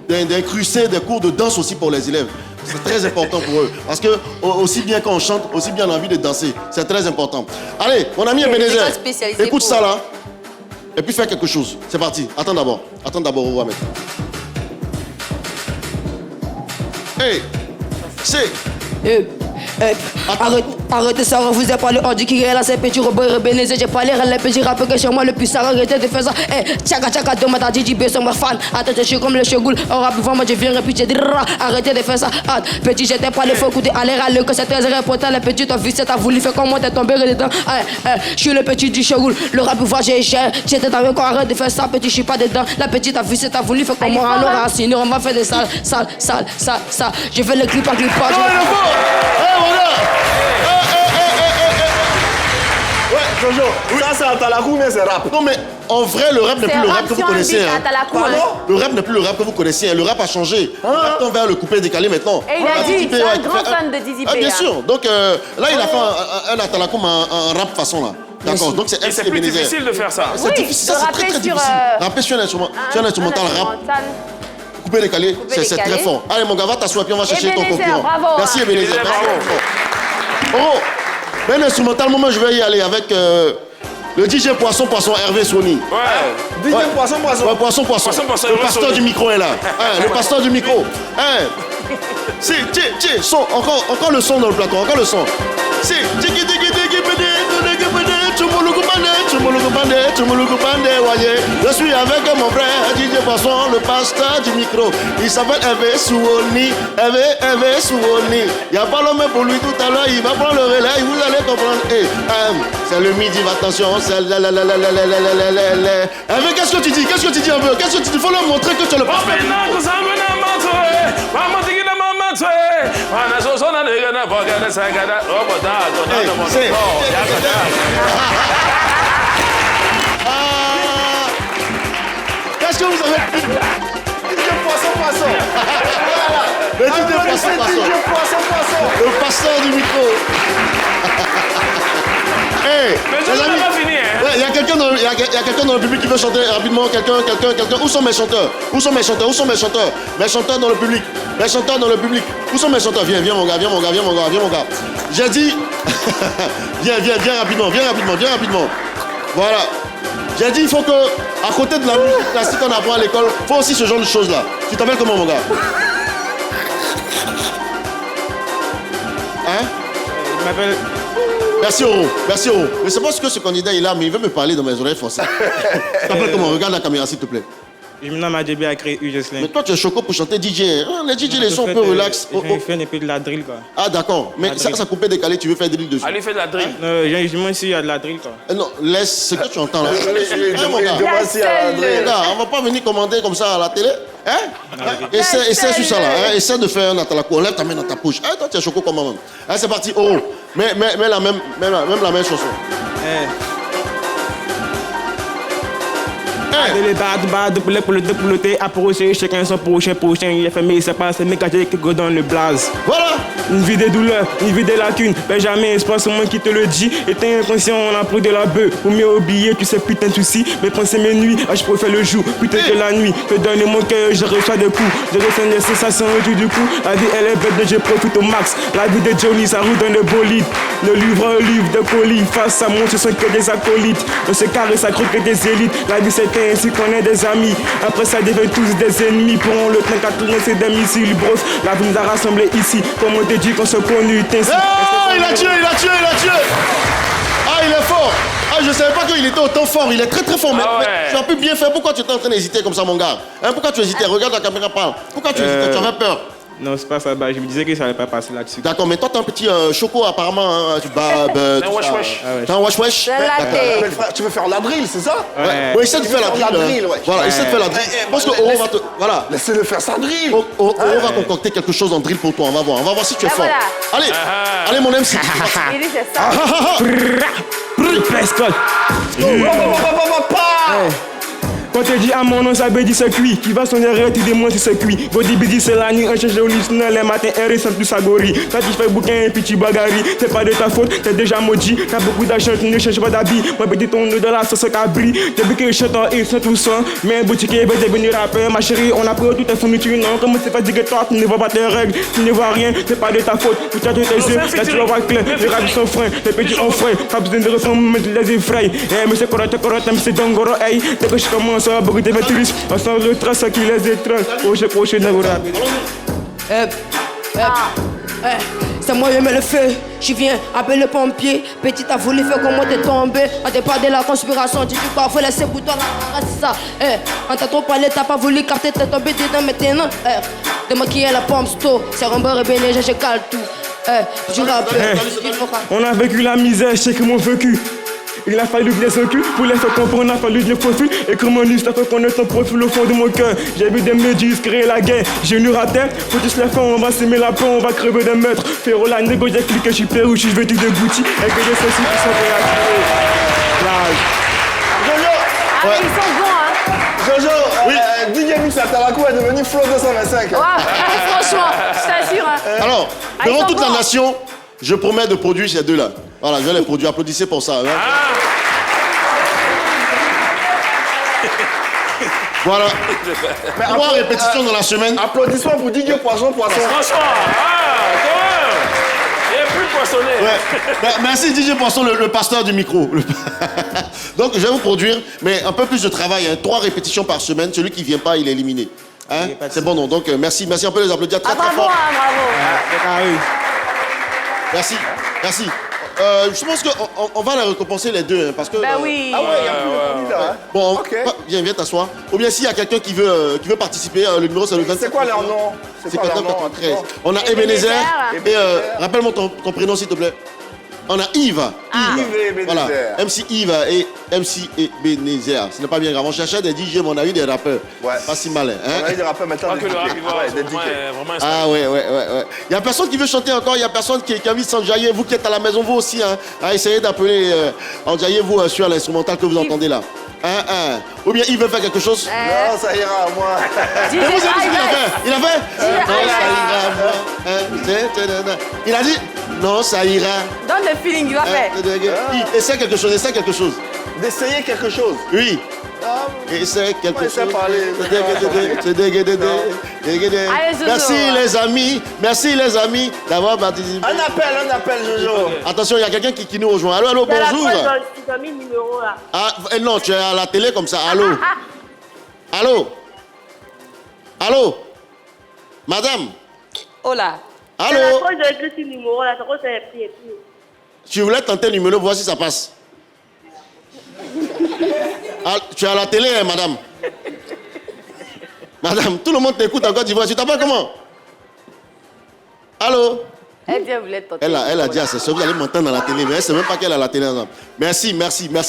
d'incruster des cours de danse aussi pour les élèves. C'est très important pour eux. Parce que aussi bien qu'on chante, aussi bien on a envie de danser. C'est très important. Allez, mon ami Ebenezer, écoute ça là. Et puis fais quelque chose. C'est parti. Attends d'abord, on va mettre. Hey, c'est... Arrêtez ça, vous avez parlé, on dit qu'il est là, c'est petit robot Ebenezer. J'ai parlé à les petits rappeurs que chez moi, le plus ça, arrêtez de faire ça. Tchaka, demande à DJ B, c'est ma fan. Attends, je suis comme le chegoul, on rap moi je viens répéter. Arrêtez de faire ça. Petit, j'étais pas les faux écouter, allez râler que c'est très important. Les petits, t'as vu, t'as voulu faire comment t'es tombé dedans. Je suis le petit du chegoul, le rap j'étais dans le corps, arrête de faire ça, petit, je suis pas dedans. La petite, t'as vu, t'as voulu faire comment alors raciner, on va faire des salles. Je fais le clip en clip. Ouais, Jojo, ça c'est Atalakou, mais c'est rap. Non mais en vrai, le rap n'est plus le rap que vous connaissez. Le rap n'est plus le rap que vous connaissez. Le rap a changé. On va le coupé décalé maintenant. Et il a dit, c'est un grand fan de Dizzy P. Bien sûr. Donc là, il a fait un Atalakoum en rap façon là. D'accord, donc c'est plus difficile de faire ça. C'est difficile, c'est très difficile. Rapper sur un instrumental rap. Coupé décalé, c'est très fort. Allez mon gars, va t'asseoir puis on va chercher ton concurrent. Merci Ebenezer. Oh, ben instrumental, moi je vais y aller avec le DJ Poisson Hervé Sony. DJ Poisson. Ouais, Poisson. Le pasteur du micro est là. Le pasteur du micro. Tiens, son, encore le son dans le plateau, encore le son. C'est je suis avec mon frère DJ Poisson, le pasteur du micro. Il s'appelle Hervé Souoni. Hervé Souoni. Il n'y a pas l'homme pour lui tout à l'heure. Il va prendre le relais, vous allez comprendre. C'est le midi, attention. Hervé, qu'est-ce que tu dis un peu? Qu'est-ce que tu dis? Il faut leur montrer que tu es le pasteur du micro. Qu'est-ce que vous avez dit? DJ Poisson. Le DJ Poisson. Le pasteur du micro. Mais je n'ai pas fini. Il y a quelqu'un dans le public qui veut chanter rapidement. Quelqu'un. Où sont mes chanteurs? Mes chanteurs dans le public. Où sont mes chanteurs? Viens mon gars. J'ai dit... viens rapidement. Voilà. J'ai dit, il faut que, à côté de la musique classique qu'on apprend à l'école, il faut aussi ce genre de choses-là. Tu t'appelles comment, mon gars? Hein? Je m'appelle... Merci, Oro. Je ne sais pas ce que ce candidat est là, mais il veut me parler dans mes oreilles forcées. Tu t'appelles comment? Regarde la caméra, s'il te plaît. Je me nomme Adjébé à créer Ugesling. Mais toi, tu es choco pour chanter DJ. Les DJ, les sons un peu relax. Je fais un peu de la drill, quoi. Ah, d'accord. Mais ça coupé décalé, tu veux faire drill dessus? Allez, fais de la drill. Non, je me suis à de la drill, quoi. Non, laisse ce que tu entends là. Mon gars, on va pas venir commander comme ça à la télé. Essaie sur ça là. Essaie de faire un atalakou. Enlève ta main dans ta poche. Toi, tu es choco comme moi-même. C'est parti. Oh, mets la même chanson. Les bad, pour le thé, approcher, chacun son prochain, il est fermé, c'est pas, c'est mécanique qui go dans le blaze. Voilà! Une vie de douleur, une vie de lacune, Benjamin, c'est pas seulement qui te le dit, et t'es inconscient, on a pris de la bœuf, pour mieux oublier tous ces putains de soucis, mais penser mes nuits, je préfère le jour, plutôt que la nuit, te donner mon cœur, je reçois des coups, je ressens des sensations autour du cou, la vie elle est bête, je profite au max, la vie de Johnny, ça roule dans le bolide, le livre de colis, face à moi, ce sont que des acolytes, on se carré, ça croque que des élites, la vie c'est ainsi qu'on est des amis. Après ça devient tous des ennemis. Pour le temps qu'à tourner c'est des missiles brosse. La vie nous a rassemblés ici. Comme on te dit qu'on se connut ainsi. Il a tué. Ah, il est fort. Je savais pas qu'il était autant fort. Il est très fort. Mais tu as pu bien faire. Pourquoi tu étais en train d'hésiter comme ça, mon gars? Pourquoi tu hésitais? Regarde la caméra, parle. Pourquoi tu hésitais? Tu avais peur? Non, c'est pas ça. Bah, je me disais que ça allait pas passer là-dessus. D'accord, mais toi, t'es un petit choco apparemment. T'es un wesh-wesh. T'es un wesh-wesh. Tu veux faire la drill, c'est ça? Ouais, essaie de faire la drill. Voilà, essaie de faire la drill. Parce que Oro va te. Voilà. Laissez-le faire sa drill. Oro va concocter quelque chose en drill pour toi. On va voir si tu es fort. Allez, mon MC. Il dit c'est ça. Quand tu dis à mon nom, ça veut dire c'est cuit. Qui va sonner arrête, tu demandes si c'est cuit. Body bidi, c'est la nuit, un cherche au lit, les matins, un sans plus sagori. Quand tu fais bouquin, un petit bagarri, c'est pas de ta faute, t'es déjà maudit. T'as beaucoup d'argent, tu ne cherches pas d'habits. Moi, petit ton de la sauce cabri. Depuis que je chante en et sans tout ça, mais un boutique veut devenir rappeur. Ma chérie, on a pris toute ta fourniture, non. Comment c'est pas dire que toi, tu ne vois pas tes règles, tu ne vois rien, c'est pas de ta faute. Tu as tes yeux, là tu vas voir clair, les rabbits sont freins, les petits ont frais. Pas besoin de reformer, les effrayer. Eh, monsieur Corot, monsieur Dongoro, hey, dès que je commence à beaucoup de véturistes, on s'en retrace qui les étranges. Proche, Nagora. C'est moi qui mets le feu, je viens, appelle le pompier. Petit a voulu faire comment t'es tombé. On t'a pas de la conspiration, tu dis pas, faut laisser pour toi, c'est ça. On t'a trop parlé, t'as pas voulu capter, t'es tombé dedans maintenant. De maquiller la pomme sto, c'est un beurre et béné, je cale tout. Je rappelle. On a vécu la misère, je sais que mon vécu. Il a fallu que les occupe pour les faire comprendre, il a fallu que les profils. Et comme on liste, ça fait connaître ton profil au fond de mon cœur. J'ai vu des médus créer la guerre, j'ai une raté. Faut tous les faire, on va s'aimer la peau, on va crever des meurtres. Faire la négo, j'ai cliqué, je suis père ou je suis vêtu de Gucci. Et que des ceci qui sont prêts à tirer. Jojo, Ah, ils sont bons, hein. Jojo, oui. DJ Mix à Talakou est devenu Flow 225. Franchement, je t'assure. Hein. Alors, ils devant sont toute la bons. nation, je promets de produire ces deux-là. Voilà, je vais les produire. Applaudissez pour ça. Hein. Voilà. 3 répétitions dans la semaine. Applaudissements pour DJ Poisson. Franchement, il est plus poissonné. Ouais. Merci DJ Poisson, le pasteur du micro. Donc, je vais vous produire, mais un peu plus de travail. Hein. 3 répétitions par semaine. Celui qui ne vient pas, il est éliminé. Hein? C'est bon, non. Donc, merci. Merci. On peut les applaudir très, très Bravo, fort. bravo. Merci. Merci. Je pense qu'on va les récompenser les deux, hein, parce que... Ben oui. Ah ouais, il y a plus de candidats. Hein. Bon, Ok. viens t'asseoir. Ou bien s'il y a quelqu'un qui veut participer, le numéro c'est le 27. C'est quoi leur nom? C'est 1493. On a Ebenezer. Et rappelle-moi ton prénom s'il te plaît. On a Yves. Yves et Ebenezer. Voilà. MC Yves et MC Ebenezer. Ce n'est pas bien grave. On cherchait des DJ, mais on a eu des rappeurs. Ouais. Pas si malin. Hein? On a eu des rappeurs maintenant. Pas que le rap, il va des DJ. vraiment Ah ouais. Il y a personne qui veut chanter encore, il y a personne qui a envie de s'enjailler. Vous qui êtes à la maison, vous aussi, hein, à essayer d'appeler, enjaillez-vous sur l'instrumental que vous entendez là. Ou bien il veut faire quelque chose. Non, ça ira, moi. Mais vous avez vu ce qu'il a fait? Il a fait? Non, ça ira, moi. Il a dit non, ça ira. Donne le feeling, il va faire. Essaie quelque chose, D'essayer quelque chose. Oui. Essaie quelque chose. Merci les amis d'avoir participé. Un appel, Jojo. Attention, il y a quelqu'un qui nous rejoint. Allô, bonjour. Tu as mis le numéro là. Ah, non, tu es à la télé comme ça. Allô. Madame. Oh là. C'est la Allô. fois j'ai écrit ce numéro là, ça cause c'est pris et puis. Tu voulais tenter le numéro, voir si ça passe. Ah, tu es à la télé, hein, madame. Madame, tout le monde t'écoute en Côte d'Ivoire. Tu t'appelles comment? Allô? Elle vient voulait tenter. Elle a dit à ses soeurs, vous allez m'entendre dans la télé, mais elle ne sait même pas qu'elle est à la télé. Merci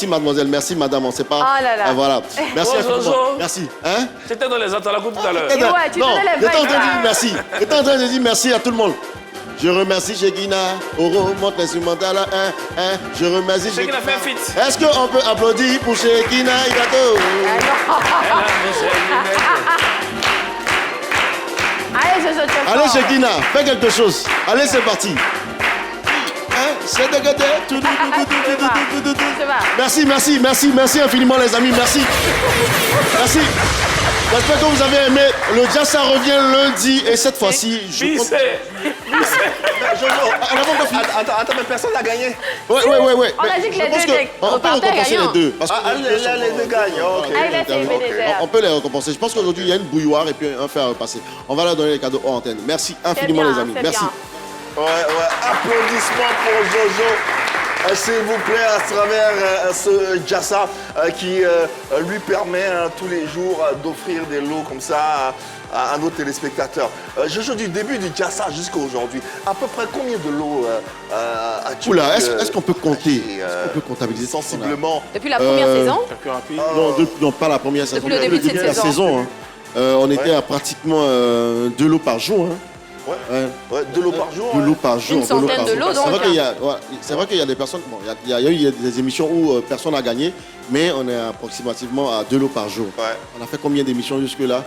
mademoiselle, merci madame, on ne sait pas. Oh là là. Voilà. Merci Oh, Jojo. Merci. Hein? J'étais dans les Atalakou tout à l'heure. Ouais, tu Non, donnais les j'étais en train de vibes. dire merci. J'étais en train de dire merci à tout le monde. Je remercie Shekina, Oro, monte l'instrumental à 1. Je remercie Shekina fait un feat. Est-ce qu'on peut applaudir pour Shekina Igato? Allez, Jojo, tu es Allez fort. Shekina, fais quelque chose. Allez, c'est parti. C'est de côté. Merci infiniment les amis, merci. J'espère que vous avez aimé. Le Jassa revient lundi et cette fois-ci, je compte... Attends, mais personne n'a gagné. Ouais. On a dit que les deux étaient on peut repartaient récompenser gagnants. les deux. Parce que Les deux gagnent. Ok. Allez, c'est Ebenezer. on peut les récompenser. Je pense qu'aujourd'hui, il y a une bouilloire et puis un fer à repasser. On va leur donner les cadeaux hors antenne. Merci infiniment bien, les amis. c'est Merci. bien. Ouais. Applaudissements pour Jojo. S'il vous plaît, à travers ce Jassa qui lui permet tous les jours d'offrir des lots comme ça à nos téléspectateurs. Jojo, du début du Jassa jusqu'à aujourd'hui, à peu près combien de lots as-tu Oula, est-ce qu'on peut compter? Est-ce qu'on peut comptabiliser sensiblement? Depuis la première saison. Non, pas la première saison. Depuis le début de cette la saison. On était à pratiquement 2 lots par jour. Hein. Ouais, 2 lots par jour. 2 lots par jour. Une centaine de lots, donc. C'est vrai qu'il y a des personnes, bon, il y a eu des émissions où personne n'a gagné, mais on est approximativement à 2 lots par jour. Ouais. On a fait combien d'émissions jusque-là?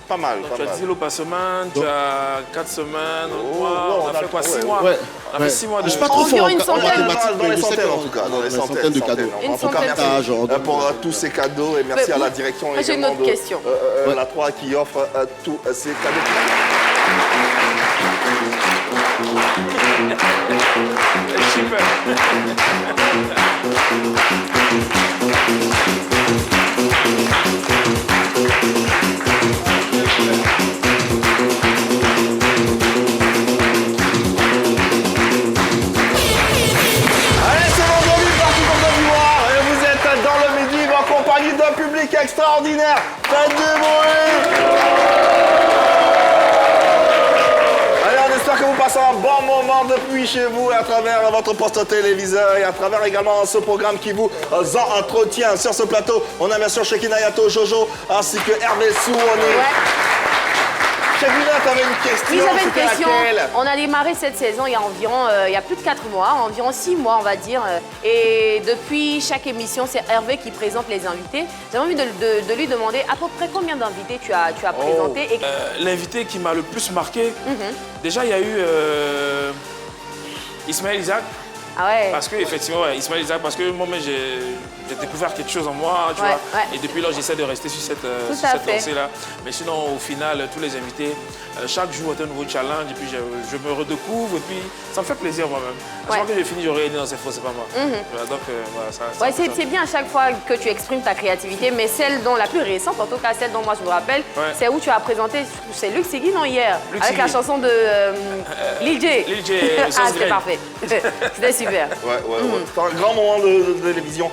Pas mal, Donc, pas tu as mal. 10 lots par semaine, tu as 4 semaines, un mois, ouais, on a fait quoi, 6 mois? Ouais. On a fait 6 mois de... Je suis pas trop Environ fort une en centaine. mathématiques, Dans les mais je sais centaines, qu'on- en tout cas. Dans les centaines de cadeaux. Une En tout cas, centaine. merci on donne- pour tous ces cadeaux et merci à la direction J'ai une également autre question. La 3 qui offre tous ces cadeaux. Super. Allez, c'est vendredi partout en Côte d'Ivoire et vous êtes dans le midi en compagnie d'un public extraordinaire. Faites du bruit. Allez, on espère que vous passez un bon moment depuis chez vous à travers votre poste téléviseur et à travers également ce programme qui vous entretient. Sur ce plateau, on a bien sûr Shekina Yato, Jojo ainsi que Hervé Souoni. Shekina, tu avais une question. Oui, j'avais une c'était question. laquelle? On a démarré cette saison il y a environ, il y a plus de 4 mois, environ 6 mois, on va dire. Et depuis chaque émission, c'est Hervé qui présente les invités. J'avais envie de lui demander à peu près combien d'invités tu as présenté. Et... L'invité qui m'a le plus marqué, déjà, il y a eu Ismaël Isaac. Ah ouais. Parce que, effectivement, Ismaël Isaac, parce que moi-même, j'ai découvert quelque chose en moi, tu vois. Et depuis là, j'essaie de rester sur cette lancée-là. Mais sinon, au final, tous les invités, chaque jour est un nouveau challenge. Et puis, je me redécouvre. Et puis, ça me fait plaisir moi-même. À chaque fois que j'ai fini, j'aurais aidé dans ces faux, c'est pas moi. Donc, voilà, ça. C'est bien à chaque fois que tu exprimes ta créativité, mais celle dont la plus récente, en tout cas celle dont moi je me rappelle, c'est où tu as présenté, c'est Luc Segui, non, hier, avec la chanson de Lil J. Lil J, ah, c'était parfait. C'était super. C'est un grand moment de télévision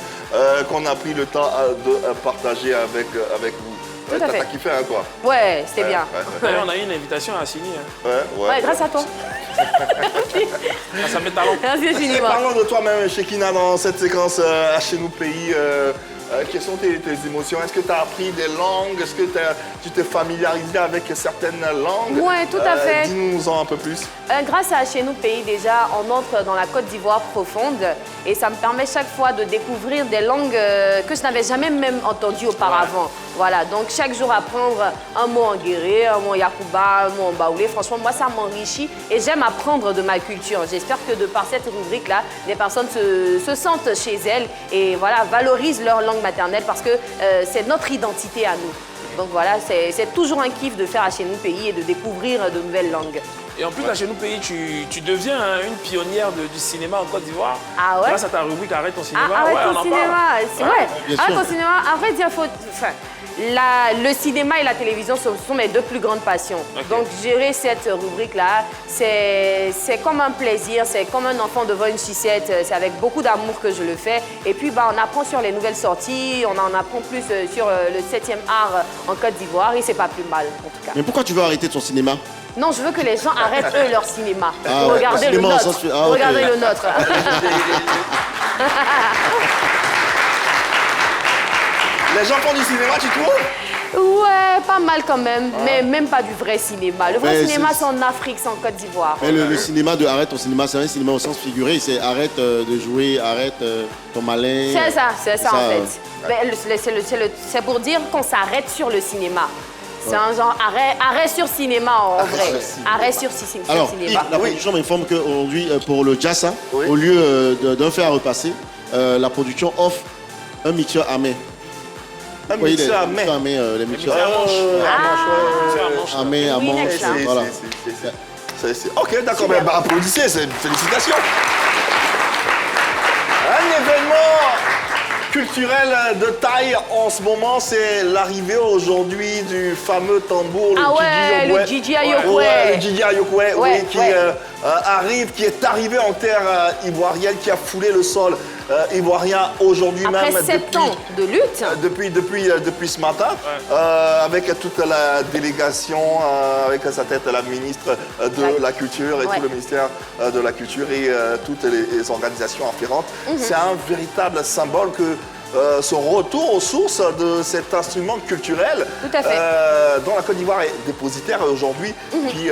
qu'on a pris le temps de partager avec vous. Tout à fait. T'as kiffé, hein, quoi? Ouais, c'était bien. D'ailleurs, on a eu une invitation à Sini. Ouais, grâce à toi. Ça met talent. Merci infiniment. Parlons de toi-même, Shekina, dans cette séquence à Chez nous pays. Quelles sont tes émotions? Est-ce que tu as appris des langues? Est-ce que tu t'es familiarisé avec certaines langues? Oui, tout à fait. Dis-nous-en un peu plus. Grâce à Chez nous pays, déjà, on entre dans la Côte d'Ivoire profonde et ça me permet chaque fois de découvrir des langues que je n'avais jamais même entendues auparavant. Voilà, donc chaque jour apprendre un mot en guéré, un mot en Yakuba, un mot en baoulé, franchement, moi, ça m'enrichit et j'aime apprendre de ma culture. J'espère que de par cette rubrique-là, les personnes se sentent chez elles et voilà, valorisent leur langue maternelle parce que c'est notre identité à nous. Donc voilà, c'est toujours un kiff de faire à Chez nous pays et de découvrir de nouvelles langues. Et en plus, à Chez nous pays, tu deviens une pionnière du cinéma en Côte d'Ivoire. Ah ouais? Grâce à ta rubrique Arrête ton cinéma. Arrête ton cinéma, c'est vrai. Arrête ton cinéma, en vrai, le cinéma et la télévision sont mes deux plus grandes passions. Okay. Donc, gérer cette rubrique-là, c'est comme un plaisir, c'est comme un enfant devant une sucette. C'est avec beaucoup d'amour que je le fais. Et puis, on apprend sur les nouvelles sorties, on en apprend plus sur le 7e art en Côte d'Ivoire et c'est pas plus mal, en tout cas. Mais pourquoi tu veux arrêter ton cinéma? Non, je veux que les gens arrêtent, eux, leur cinéma. Ah, pour regarder le nôtre. Regardez le nôtre. Les gens font du cinéma, tu trouves? Ouais, pas mal quand même, mais même pas du vrai cinéma. Le vrai cinéma, c'est en Afrique, c'est en Côte d'Ivoire. Mais le cinéma de Arrête ton cinéma, c'est un cinéma au sens figuré. C'est arrête de jouer, arrête ton malin. C'est ça en fait. C'est pour dire qu'on s'arrête sur le cinéma. C'est un genre arrêt sur cinéma en vrai. Arrêt sur cinéma. Alors, la production m'informe qu'aujourd'hui, pour le Jassa, au lieu d'un fer à repasser, la production offre un mixeur à main. Un mixeur à main. Les mixeurs à main, à manche. Voilà. Ok, d'accord, applaudissez, félicitations. Un événement culturel de taille en ce moment, c'est l'arrivée aujourd'hui du fameux tambour, le Djidji Ayokwe. Le Djidji Ayokwe, qui est arrivé en terre ivoirienne, qui a foulé le sol ivoirien aujourd'hui même. Après 7 ans de lutte. Depuis ce matin, avec toute la délégation, avec à sa tête la ministre de la Culture et tout le ministère de la Culture et toutes les organisations afférentes. C'est un véritable symbole que ce retour aux sources de cet instrument culturel Tout à fait. dont la Côte d'Ivoire est dépositaire aujourd'hui, qui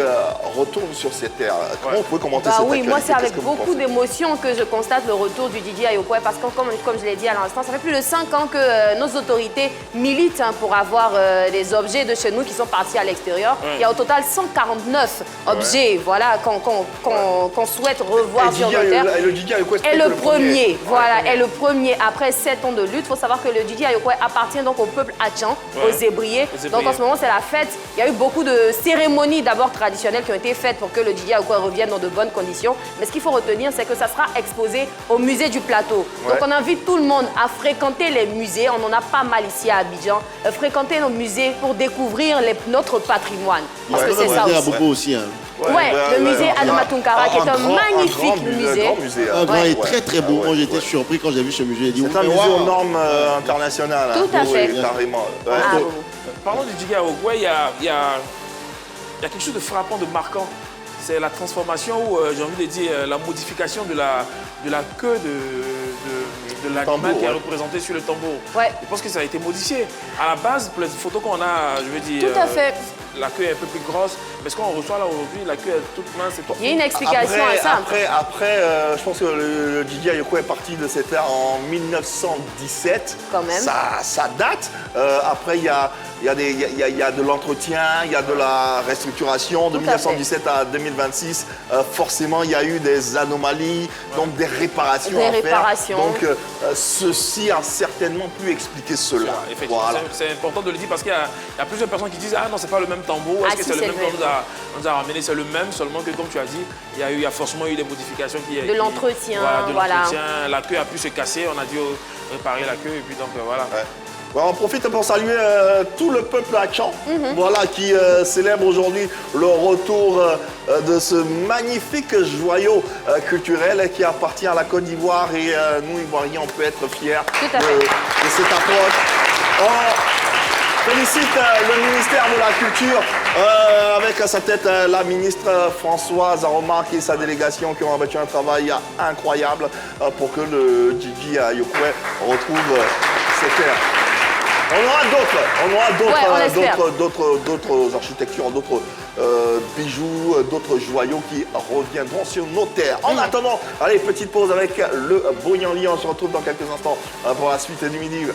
retourne sur ces terres. Comment vous pouvez commenter cette Oui, actualité? moi c'est avec beaucoup d'émotion que je constate le retour du DJ Ayokoué parce que comme je l'ai dit à l'instant, ça fait plus de 5 ans que nos autorités militent pour avoir des objets de chez nous qui sont partis à l'extérieur. Il y a au total 149 objets voilà, qu'on souhaite revoir sur nos terres. Et le DJ Ayokoué est le premier. Voilà, est le premier. Après 7 ans de lutte, il faut savoir que le DJ Ayokoué appartient donc au peuple Atchan, aux Zébriers. Donc en ce moment, c'est la fête. Il y a eu beaucoup de cérémonies d'abord traditionnelles qui ont été faites pour que le DJ Ayokoué revienne dans de bonnes conditions. Mais ce qu'il faut retenir, c'est que ça sera exposé au musée du Plateau. Donc on invite tout le monde à fréquenter les musées. On en a pas mal ici à Abidjan. Fréquenter nos musées pour découvrir notre patrimoine. Parce que c'est ça aussi. Aussi, hein. Le musée Alma Tunkara, qui est un magnifique musée. Un grand et très très beau. Moi j'étais surpris quand j'ai vu ce musée. C'est un musée aux normes internationales. Tout à fait. Carrément. Parlons du DJ Ayokoué, il y a quelque chose de frappant, de marquant. C'est la transformation ou, j'ai envie de dire, la modification de la queue de l'animal qui est représenté sur le tambour. Je pense que ça a été modifié. À la base, pour les photos qu'on a, je veux dire... Tout à fait. La queue est un peu plus grosse, mais ce qu'on reçoit là aujourd'hui, la queue est toute mince et tout. Il y a une explication à ça. Après, je pense que le DJ Ayokoué est parti de cette ère en 1917. Quand même. Ça date. Après, il y a de l'entretien, il y a de la restructuration de 1917 à 2026. Forcément, il y a eu des anomalies, donc des réparations à faire. Donc, ceci a certainement pu expliquer cela. Effectivement, voilà. C'est important de le dire parce qu'il y a plusieurs personnes qui disent « Ah non, c'est pas le même tambour. Est-ce que c'est le même qu'on nous a ramené? C'est le même, seulement que comme tu as dit, il y a forcément eu des modifications de l'entretien, voilà. La queue a pu se casser, on a dû réparer la queue et puis donc voilà. On profite pour saluer tout le peuple Atchan, voilà, qui célèbre aujourd'hui le retour de ce magnifique joyau culturel qui appartient à la Côte d'Ivoire et nous, Ivoiriens, on peut être fiers de cette approche. On félicite le ministère de la Culture avec à sa tête la ministre Françoise Aromaki et sa délégation qui ont abattu un travail incroyable pour que le DJ Ayokoué retrouve ses terres. On aura d'autres architectures, d'autres bijoux, d'autres joyaux qui reviendront sur nos terres. En attendant, allez, petite pause avec le Bognanli. On se retrouve dans quelques instants pour la suite du midi.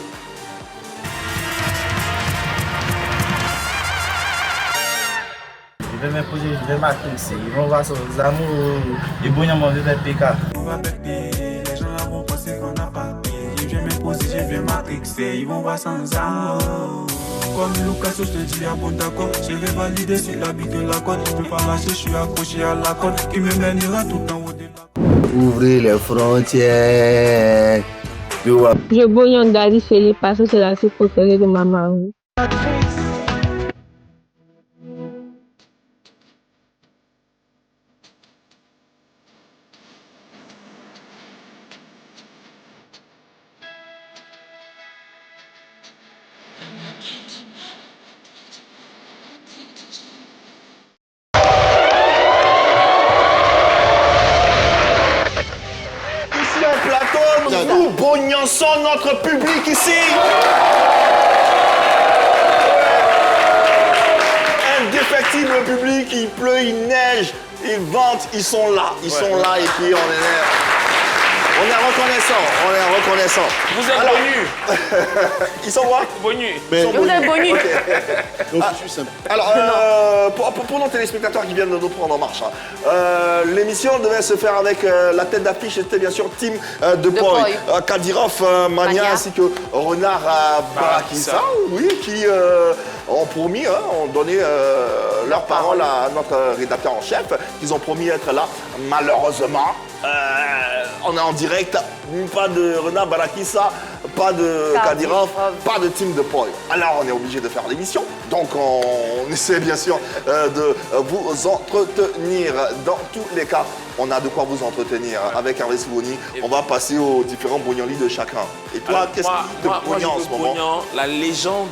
Je vais m'imposer, je vais m'accrocher. Ils vont voir sur les amours. Et Bognan m'a vu faire PK. On va péter, les gens là vont penser qu'on n'a pas payé. Je vais m'imposer, je vais m'accrocher. Ils vont voir sans amour. Comme Lucas, je te dis, ah bon d'accord. Je vais valider sur l'habit de la côte. Je peux pas lâcher, je suis accroché à la côte. Qui me mènera tout en haut de la... Ouvrez les frontières. Je Bognan Daddy Philippe parce que c'est la soupe préférée de ma maman. Nous bognançons notre public ici. Indéfectible public, il pleut, il neige, il vente, ils sont là. Ils sont là et puis on est reconnaissant. Vous êtes bonus. Ils sont quoi? Bonus. Vous êtes bonus. Alors, pour nos téléspectateurs qui viennent de nous prendre en marche, l'émission devait se faire avec la tête d'affiche, c'était bien sûr Team de Poi, Kadyrov Mania ainsi que Renard Barakissa, oui, qui ont promis, ont donné leur parole à notre rédacteur en chef, qu'ils ont promis être là. Malheureusement, on est en direct, pas de Renard Barakissa, pas de Kadyrov, pas de Team de Poi. Alors on est obligé de faire l'émission, donc on essaie bien sûr de vous entretenir. Dans tous les cas, on a de quoi vous entretenir avec Hervé Souboni. On va passer aux différents Bognanli de chacun. Et toi, qu'est-ce qui te bognan en ce moment? La légende.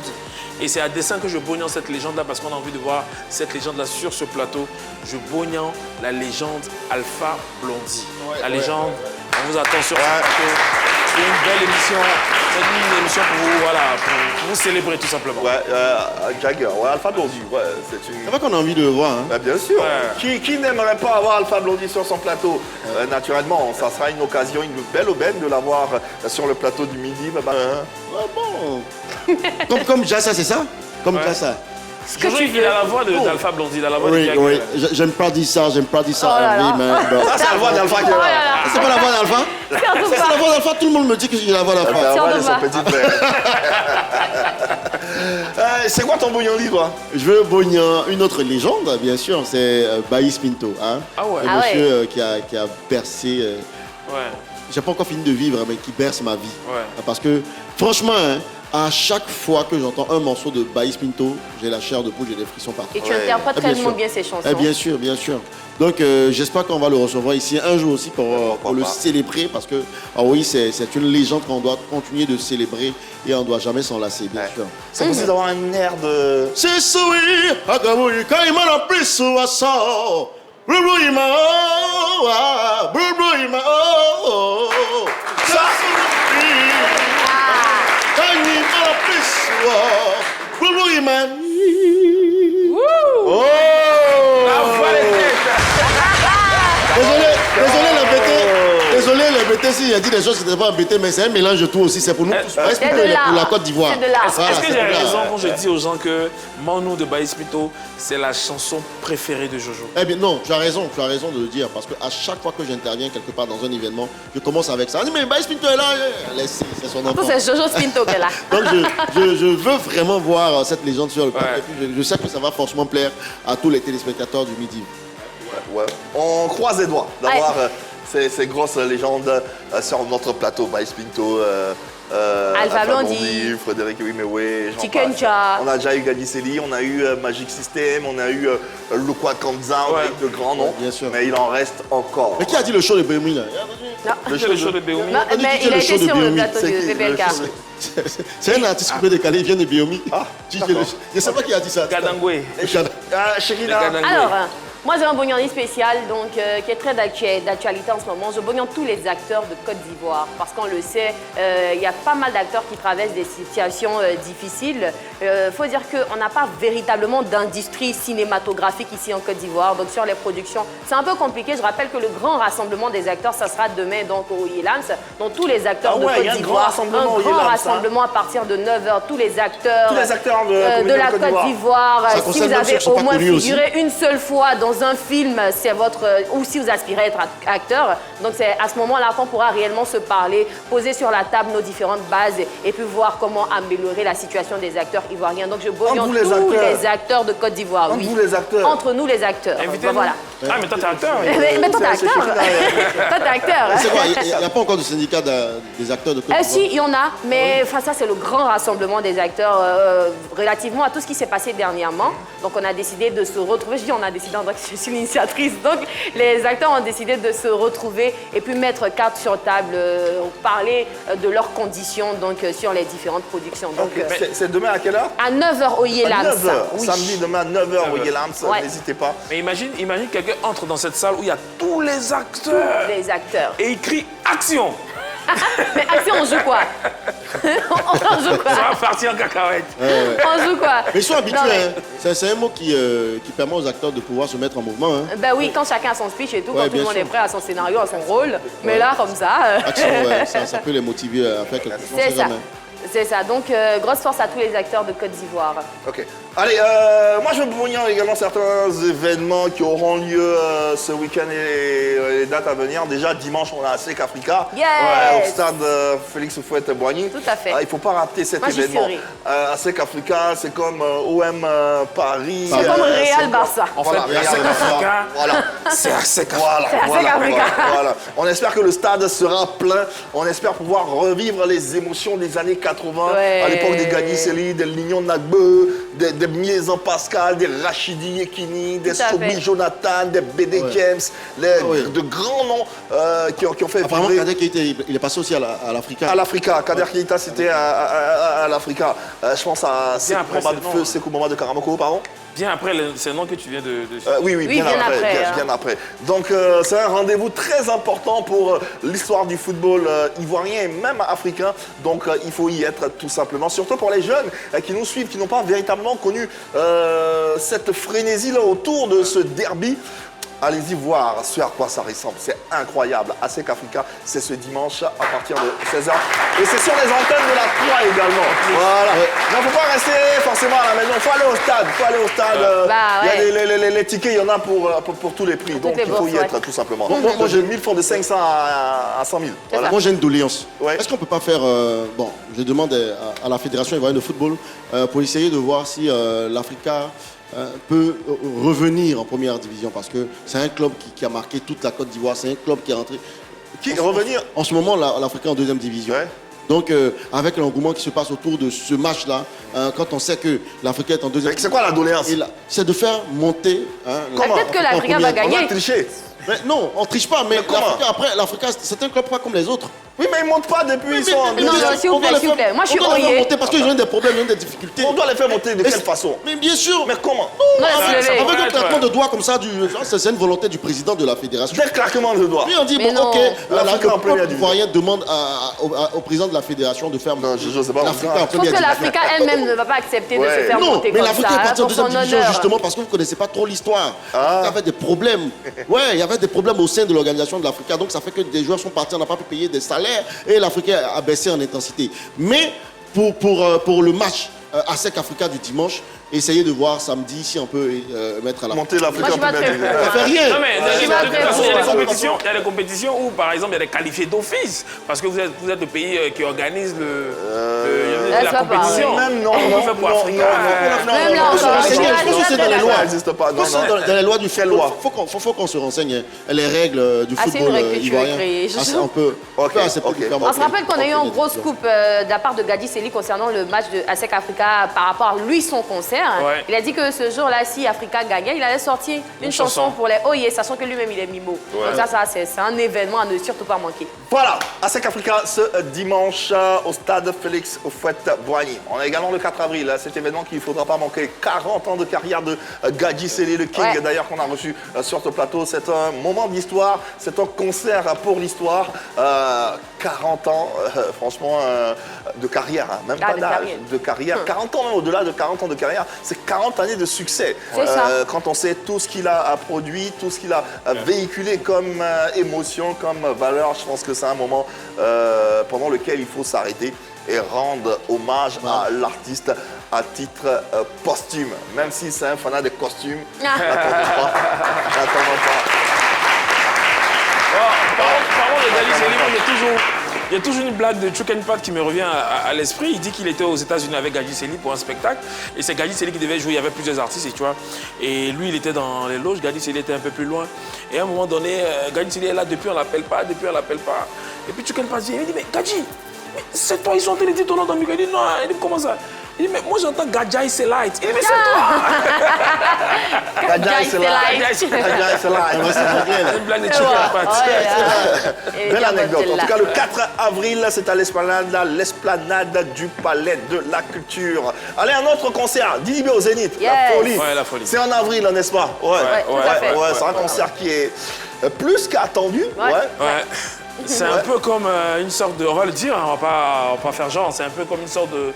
Et c'est à dessein que je bognan cette légende-là parce qu'on a envie de voir cette légende-là sur ce plateau. Je bognan la légende Alpha Blondy. La légende, on vous attend sur ce plateau. C'est une belle émission. C'est une émission pour vous, voilà, pour vous célébrer tout simplement. Ouais, Jagger, ouais, Alpha Blondy, ouais, c'est une... C'est vrai qu'on a envie de le voir. Hein. Bah, bien sûr. Ouais. Qui n'aimerait pas avoir Alpha Blondy sur son plateau? Naturellement, ça sera une occasion, une belle aubaine de l'avoir sur le plateau du midi. Ouais, bon. comme Jassa, c'est ça? Comme Jassa. Ce que tu veux. Il a la voix d'Alpha Blondy, il a la voix de Jagger. Oui, j'aime pas dire ça, Oh là là. Ça, c'est la voix d'Alpha qui est là. C'est pas la voix d'Alpha? C'est la voix d'Alpha, tout le monde me dit que j'ai la voix d'Alpha. Son petit frère. C'est quoi ton bouillon-lit, toi? Je veux Bognan, une autre légende, bien sûr, c'est Baïs Pinto. Hein? Ah ouais. Un monsieur qui a bercé... Ouais. J'ai pas encore fini de vivre, mais qui berce ma vie. Ouais. Parce que, franchement, hein, à chaque fois que j'entends un morceau de Baïs Pinto, j'ai la chair de poule, j'ai des frissons partout. Et tu interprètes tellement bien ces chansons. Bien sûr, bien sûr. Donc, j'espère qu'on va le recevoir ici un jour aussi pour le célébrer, parce que, oui, c'est une légende qu'on doit continuer de célébrer et on ne doit jamais s'en lasser, bien sûr. C'est possible d'avoir un air de... C'est souri, akamoui, kaima na prisu aso. Blue ima, blue ima, ça souri. Kaima na prisu, blue ima. Oh! Désolé les BT s'il a dit des choses qui n'étaient pas BT, mais c'est un mélange de tout aussi, c'est pour nous tous. Pour la Côte d'Ivoire. Est-ce que j'ai raison quand je dis aux gens que Mon de Baïs Pinto, c'est la chanson préférée de Jojo? Eh bien non, tu as raison de le dire, parce qu'à chaque fois que j'interviens quelque part dans un événement, je commence avec ça. On dit mais Baïs Pinto est là, c'est son enfant. C'est Jojo Pinto qui est là. Donc je veux vraiment voir cette légende sur le plateau. Et puis je sais que ça va forcément plaire à tous les téléspectateurs du midi. Ouais. On croise les doigts d'avoir ces grosses légendes sur notre plateau. Baïs Pinto, Alpha Blondy, Frédéric Wimewe, Chicken Cha. On a déjà eu Gadiseli, on a eu Magic System, on a eu Lukwa Kanza, on a eu de grands noms, bien sûr. Mais il en reste encore. Mais qui a dit le show de Béoumi là? Le show de Béoumi. Mais il a été sur le plateau de BBLK. C'est un artiste coupé décalé, il vient de Béoumi. Je ne sais pas qui a dit ça. Kadangwe. Shekina. Alors, moi j'ai un bouillon spécial donc, qui est très d'actualité en ce moment. Je bouillonne tous les acteurs de Côte d'Ivoire parce qu'on le sait, il y a pas mal d'acteurs qui traversent des situations difficiles. Faut dire qu'on n'a pas véritablement d'industrie cinématographique ici en Côte d'Ivoire. Donc sur les productions, c'est un peu compliqué. Je rappelle que le grand rassemblement des acteurs, ça sera demain donc, au Yelams. Donc tous les acteurs de Côte d'Ivoire. Un grand rassemblement à partir de 9h. Tous les acteurs de la Côte d'Ivoire. Si vous avez au moins figuré une seule fois dans un film, c'est votre... ou si vous aspirez à être acteur. Donc c'est à ce moment-là qu'on pourra réellement se parler, poser sur la table nos différentes bases et puis voir comment améliorer la situation des acteurs ivoiriens. Donc je bouillonne tous les acteurs de Côte d'Ivoire. Entre vous les acteurs. Entre nous les acteurs. Voilà. Ah mais toi t'es acteur. Mais toi t'es acteur. Toi t'es acteur. C'est quoi? Il n'y a pas encore de syndicat des acteurs de Côte d'Ivoire? Si, il y en a, mais ça c'est le grand rassemblement des acteurs relativement à tout ce qui s'est passé dernièrement. Donc on a décidé de se retrouver. Je dis on a décidé, en tant que je suis l'initiatrice. Donc les acteurs ont décidé de se retrouver et puis mettre carte sur table, parler de leurs conditions donc, sur les différentes productions. Donc c'est demain à quelle heure? À 9h au Yelams. À 9h, oui. Samedi demain à 9h au Yelams, n'hésitez pas. Mais imagine quelqu'un entre dans cette salle où il y a tous les acteurs. Tous les acteurs. Et il crie action. Mais action, on joue quoi? On joue quoi? Ça va partir en cacahuète. On joue quoi? Mais ils sont habitués. C'est un mot qui permet aux acteurs de pouvoir se mettre en mouvement. Hein. Ben oui, quand chacun a son speech et tout, quand tout le monde est prêt à son scénario, à son rôle. Mais là, comme ça... Action, ça peut les motiver à faire quelque chose. C'est ça. C'est ça. Donc, grosse force à tous les acteurs de Côte d'Ivoire. Ok. Allez, moi je bouillonne également certains événements qui auront lieu ce week-end et les dates à venir. Déjà, dimanche, on a Sec Africa au stade Félix Houphouët-Boigny. Tout à fait. Il ne faut pas rater cet événement. Sec Africa, c'est comme OM Paris. C'est comme Real Barça. En fait, Sec Africa, c'est à Sec Africa. Voilà. On espère que le stade sera plein. On espère pouvoir revivre les émotions des années 80, à l'époque des Gadiseli, des Lignon Nagbe, des Miezan Pascal, des Rachidi Yekini, des Sobi Jonathan, des BD James, de grands noms qui ont fait apparemment, Kader Keita, il est passé aussi à l'Africa. À l'Africa. Kader Keita, c'était à l'Africa. Je pense à Sekou Mama de Feu, Sekou Mama de Karamoko, pardon. Bien après, c'est le nom que tu viens de... Oui, bien après. Donc, c'est un rendez-vous très important pour l'histoire du football ivoirien et même africain. Donc, il faut y être tout simplement. Surtout pour les jeunes qui nous suivent, qui n'ont pas véritablement connu cette frénésie-là autour de ce derby. Allez-y voir ce à quoi ça ressemble. C'est incroyable. ASEC Africa, c'est ce dimanche à partir de 16h. Et c'est sur les antennes de la 3 également. Voilà. Il ne faut pas rester forcément à la maison. Il faut aller au stade. Il y a les tickets, il y en a pour tous les prix. Donc il faut y être tout simplement. Moi, j'ai 1000 francs de 500 à 100 000. Voilà. Moi, j'ai une doléance. Est-ce qu'on ne peut pas faire... bon, je demande à la Fédération ivoirienne de football pour essayer de voir si l'Africa... peut revenir en première division parce que c'est un club qui a marqué toute la Côte d'Ivoire, c'est un club qui est rentré. Revenir en ce moment, l'Afrique est en deuxième division. Ouais. Donc, avec l'engouement qui se passe autour de ce match-là, quand on sait que l'Afrique est en deuxième division. C'est quoi la doléance? C'est de faire monter. Peut-être que l'Afrique va gagner. On va tricher. Mais non, on ne triche pas, mais l'Afrique, c'est un club pas comme les autres. Oui, mais ils ne montent pas depuis ils sont en Non, s'il vous plaît. Moi, je suis rouillée. Parce qu'ils ont des problèmes, ils ont des difficultés. On doit les faire monter de quelle façon? Mais bien sûr. Mais comment? Avec un claquement de doigts comme ça, c'est une volonté du président de la fédération. Quel claquement de doigts? Puis on dit, ok, l'Afrique ivoirien demande au président de la fédération de faire monter l'Afrique en première division. Je pense que l'Afrique elle-même ne va pas accepter de se faire monter comme ça. Mais l'Afrique est partie en deuxième division justement parce que vous ne connaissez pas trop l'histoire. Il y avait des problèmes. Ouais, il y avait des problèmes au sein de l'organisation de l'Afrique. Donc ça fait que des joueurs sont partis, on n'a pas pu payer des salaires et l'Afrique a baissé en intensité. Mais pour le match ASEC Africa du dimanche, essayez de voir samedi si on peut mettre à la... Monter l'Afrique en première division. Ça fait rien. Non, mais il y a des compétitions où, par exemple, il y a des qualifiés d'office. Parce que vous êtes le pays qui organise la compétition. Même non. On fait pour Africa. Même là, c'est dans les lois. Ça n'existe pas. Dans les lois du football, il faut qu'on se renseigne. Les règles du football ivoirien. On peut accepter. On se rappelle qu'on a eu un gros scoop de la part de Gadi Seli concernant le match de ASEC Africa par rapport à lui, son concert. Ouais. Il a dit que ce jour-là, si Africa gagnait, il allait sortir une chanson pour les Oye, sachant que lui-même, il est Mimo. Ouais. Donc ça c'est un événement à ne surtout pas manquer. Voilà, ASEC Africa ce dimanche au stade Félix Houphouët-Boigny. On a également le 4 avril, cet événement qu'il ne faudra pas manquer. 40 ans de carrière de Gadi Seli, le King, d'ailleurs, qu'on a reçu sur ce plateau. C'est un moment d'histoire, c'est un concert pour l'histoire. 40 ans, franchement, de carrière, hein. Même pas d'âge, de carrière. 40 ans, même au-delà de 40 ans de carrière, c'est 40 années de succès. Quand on sait tout ce qu'il a produit, tout ce qu'il a véhiculé comme émotion, comme valeur, je pense que c'est un moment pendant lequel il faut s'arrêter et rendre hommage à l'artiste à titre posthume. Même si c'est un fanat des costumes, n'attendons pas. Par contre, Gadi Seli, il y a toujours une blague de Chukenpat qui me revient à l'esprit. Il dit qu'il était aux États-Unis avec Gadi Seli pour un spectacle. Et c'est Gadi Seli qui devait jouer. Il y avait plusieurs artistes, tu vois. Et lui, il était dans les loges. Gadi Seli était un peu plus loin. Et à un moment donné, Gadi Seli est là. Depuis, on l'appelle pas. Et puis Chukenpat dit, il dit, mais Gadi, c'est toi, ils sont en train de dire ton nom dans le micro. Il dit, non, il dit, comment ça? Il dit, mais moi j'entends Gadjaï Selite. Il dit, mais c'est toi. Gadjaï Selite. C'est une blague de Chukenpat. Belle anecdote. En tout cas, le 4 avril, c'est à l'esplanade du Palais de la Culture. Allez, un autre concert, Didi B au Zénith, la folie. Ouais, la folie. C'est en avril, n'est-ce pas? Ouais, c'est un concert qui est plus qu'attendu. C'est un peu comme une sorte de, on va le dire, on va pas faire genre, c'est un peu comme une sorte de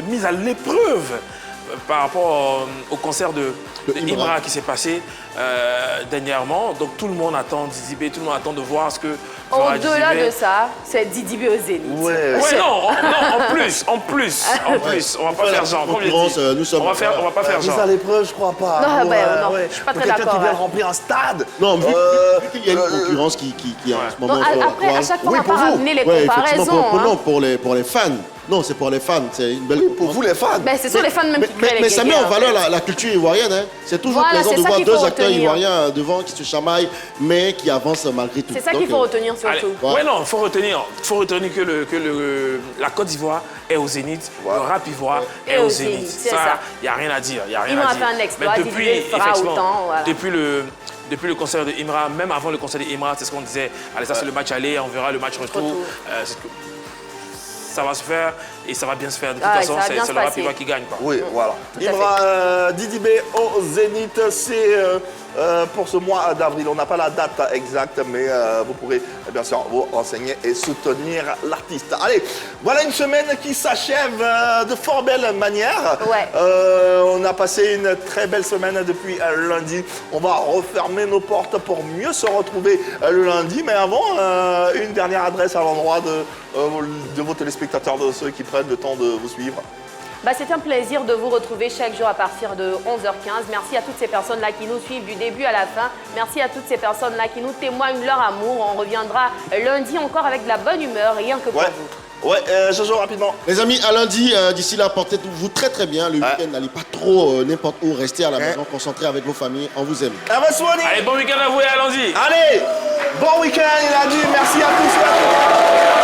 mise à l'épreuve par rapport au concert de Imra qui s'est passé dernièrement. Donc tout le monde attend Didi B, tout le monde attend de voir ce que au-delà de ça, c'est Didi B au Zénith. Non, en plus. On va pas faire genre. On va pas faire genre. Mise à l'épreuve, je crois pas. Non, je suis pas très d'accord. Quelqu'un qui vient remplir un stade. Non, vu qu'il y a une concurrence qui en ce moment. Après, à chaque fois, on va pas ramener les comparaisons. Non, pour les fans. Non, c'est pour les fans. C'est une belle pour vous, les fans. Mais ce sont les fans même qui créent les Mais ça met en valeur la culture ivoirienne. Hein. C'est toujours plaisant de voir deux acteurs ivoiriens devant qui se chamaillent, mais qui avancent malgré tout. C'est ça qu'il faut retenir surtout. Oui, non, il faut retenir que la Côte d'Ivoire est au Zénith, le rap ivoire est au Zénith. Ça, il n'y a rien à dire. Ils m'ont fait un exploit, depuis le concert de Imra, même avant le concert de Imra, c'est ce qu'on disait. Allez, ça c'est le match aller, on verra le match retour. Ça va se faire. et ça va bien se faire. De toute façon, c'est le Rapiva qui gagne. Quoi. Oui, voilà. Imra Didi B au Zénith, c'est pour ce mois d'avril. On n'a pas la date exacte, mais vous pourrez bien sûr vous renseigner et soutenir l'artiste. Allez, voilà une semaine qui s'achève de fort belle manière. Ouais. On a passé une très belle semaine depuis lundi. On va refermer nos portes pour mieux se retrouver le lundi. Mais avant, une dernière adresse à l'endroit de vos téléspectateurs, de ceux qui prennent le temps de vous suivre. C'est un plaisir de vous retrouver chaque jour à partir de 11h15. Merci à toutes ces personnes-là qui nous suivent du début à la fin. Merci à toutes ces personnes-là qui nous témoignent leur amour. On reviendra lundi encore avec de la bonne humeur, rien que pour vous. Ouais, Jojo, rapidement. Les amis, à lundi, d'ici là, portez-vous très très bien. Le week-end, n'allez pas trop n'importe où. Restez à la maison, concentrés avec vos familles. On vous aime. Allez, bon week-end à vous et allons-y. Allez, bon week-end, il a dit. Merci à tous.